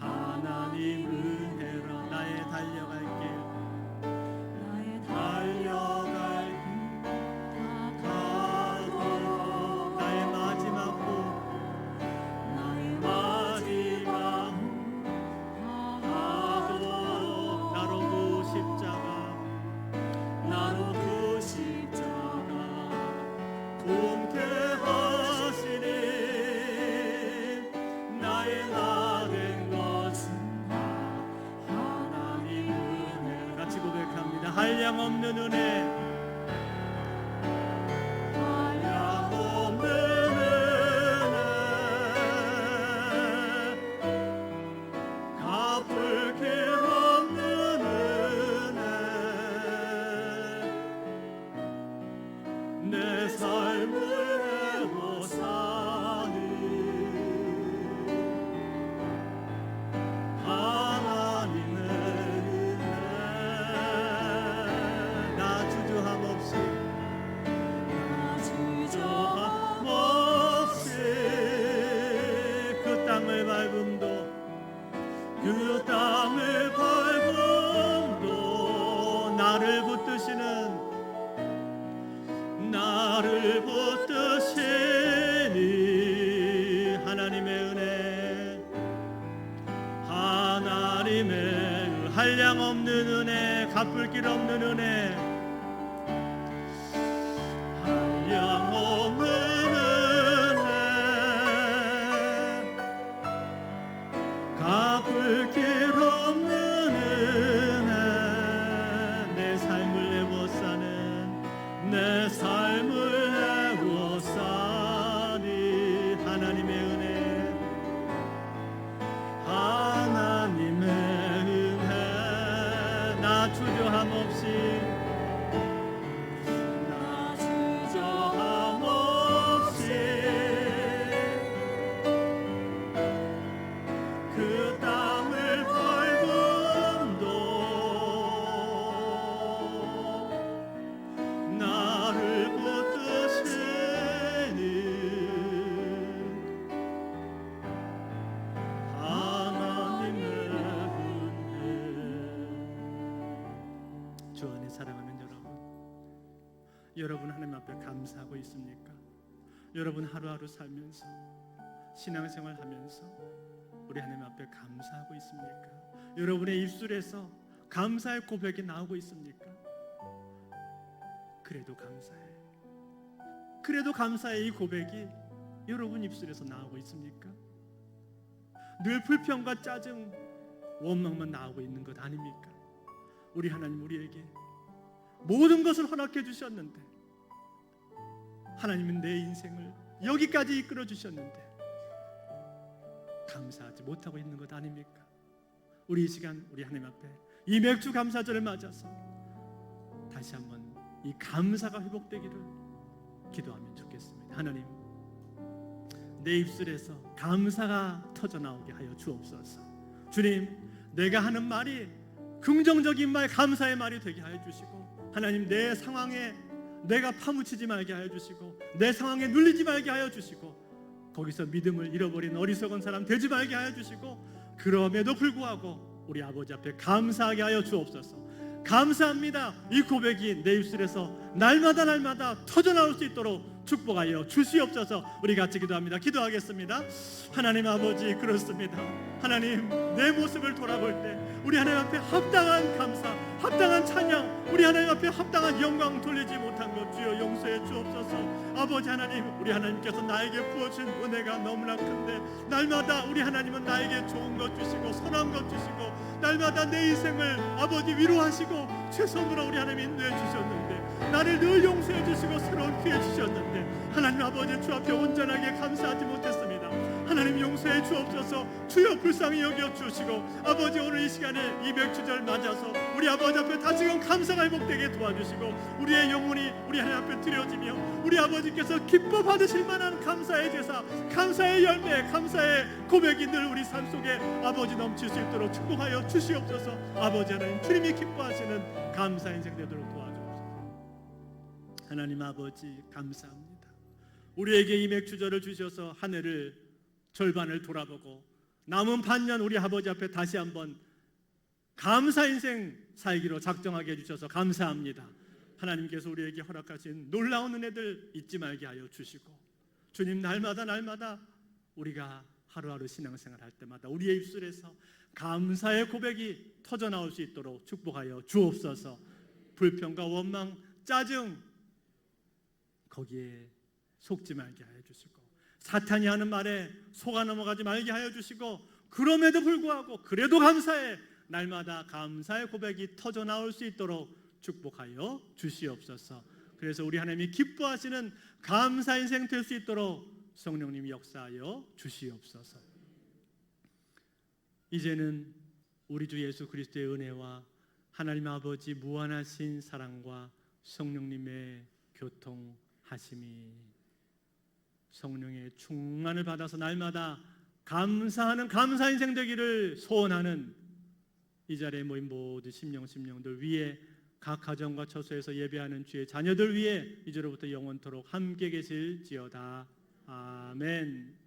하나님 은혜라. 나의 달려갈 길, 나의 달려갈 길 다 가고, 나의 마지막 호, 나의 마지막 호 가고, 나로 그 십자가, 나로 그 십자가 통쾌 하시니, 나의 나 된 것은 다 하나님 은혜. 같이 고백합니다. 한량 없는 은혜, 한량 없는 은혜, 갚을 길 없는 은혜, 내 삶을 헤워 사는 하나님의 은혜, 나 주저함 없이, 나 주저함 없이 그 땅을 밟음도, 그 땅을 밟음도 나를 붙드시는, 나를 붙드시니 하나님의 은혜, 하나님의 한량 없는 은혜, 갚을 길 없는 은혜, 한량 없는 은혜, 갚을 길 없는 은혜, 내 삶을 내워 사는, 내 삶을 내워 주 안에 사랑하는 여러분 하나님 앞에 감사하고 있습니까? 여러분 하루하루 살면서 신앙생활하면서 우리 하나님 앞에 감사하고 있습니까? 여러분의 입술에서 감사의 고백이 나오고 있습니까? 그래도 감사해. 그래도 감사의 이 고백이 여러분 입술에서 나오고 있습니까? 늘 불평과 짜증, 원망만 나오고 있는 것 아닙니까? 우리 하나님 우리에게 모든 것을 허락해 주셨는데, 하나님은 내 인생을 여기까지 이끌어 주셨는데 감사하지 못하고 있는 것 아닙니까? 우리 이 시간 우리 하나님 앞에 이 맥주 감사절을 맞아서 다시 한번 이 감사가 회복되기를 기도하면 좋겠습니다. 하나님, 내 입술에서 감사가 터져나오게 하여 주옵소서. 주님, 내가 하는 말이 긍정적인 말, 감사의 말이 되게 하여 주시고, 하나님, 내 상황에 내가 파묻히지 말게 하여 주시고, 내 상황에 눌리지 말게 하여 주시고, 거기서 믿음을 잃어버린 어리석은 사람 되지 말게 하여 주시고, 그럼에도 불구하고 우리 아버지 앞에 감사하게 하여 주옵소서. 감사합니다. 이 고백이 내 입술에서 날마다 터져나올 수 있도록 축복하여 주시옵소서. 우리 같이 기도합니다. 기도하겠습니다. 하나님 아버지, 그렇습니다. 하나님, 내 모습을 돌아볼 때 우리 하나님 앞에 합당한 감사, 합당한 찬양, 우리 하나님 앞에 합당한 영광 돌리지 못한 것 주여 용서해 주옵소서. 아버지 하나님, 우리 하나님께서 나에게 부어준 은혜가 너무나 큰데, 날마다 우리 하나님은 나에게 좋은 것 주시고 선한 것 주시고, 날마다 내 인생을 아버지 위로하시고 최선으로 우리 하나님 인도해 주셨는데, 나를 늘 용서해 주시고 새로운 기회 주셨는데, 하나님 아버지 주 앞에 온전하게 감사하지 못했습니다. 하나님 용서해 주옵소서. 주여 불쌍히 여겨 주시고, 아버지 오늘 이 시간에 이 맥주절 맞아서 우리 아버지 앞에 다시금 감사가 회복되게 도와주시고, 우리의 영혼이 우리 하나님 앞에 드려지며 우리 아버지께서 기뻐 받으실 만한 감사의 제사, 감사의 열매, 감사의 고백이 늘 우리 삶 속에 아버지 넘칠 수 있도록 축복하여 주시옵소서. 아버지 하나님, 주님이 기뻐하시는 감사 인생 되도록 도와주옵소서. 하나님 아버지 감사합니다. 우리에게 이 맥주절을 주셔서 한 해를 절반을 돌아보고 남은 반년 우리 아버지 앞에 다시 한번 감사 인생 살기로 작정하게 해주셔서 감사합니다. 하나님께서 우리에게 허락하신 놀라운 은혜들 잊지 말게 하여 주시고, 주님, 날마다 우리가 하루하루 신앙생활 할 때마다 우리의 입술에서 감사의 고백이 터져나올 수 있도록 축복하여 주옵소서. 불평과 원망, 짜증, 거기에 속지 말게 하여 주시고, 사탄이 하는 말에 속아 넘어가지 말게 하여 주시고, 그럼에도 불구하고 그래도 감사해, 날마다 감사의 고백이 터져 나올 수 있도록 축복하여 주시옵소서. 그래서 우리 하나님이 기뻐하시는 감사 인생 될 수 있도록 성령님이 역사하여 주시옵소서. 이제는 우리 주 예수 그리스도의 은혜와 하나님 아버지 무한하신 사랑과 성령님의 교통하심이, 성령의 충만을 받아서 날마다 감사하는 감사 인생 되기를 소원하는 이 자리에 모인 모든 심령들 위에, 각 가정과 처소에서 예배하는 주의 자녀들 위에 이제로부터 영원토록 함께 계실지어다. 아멘.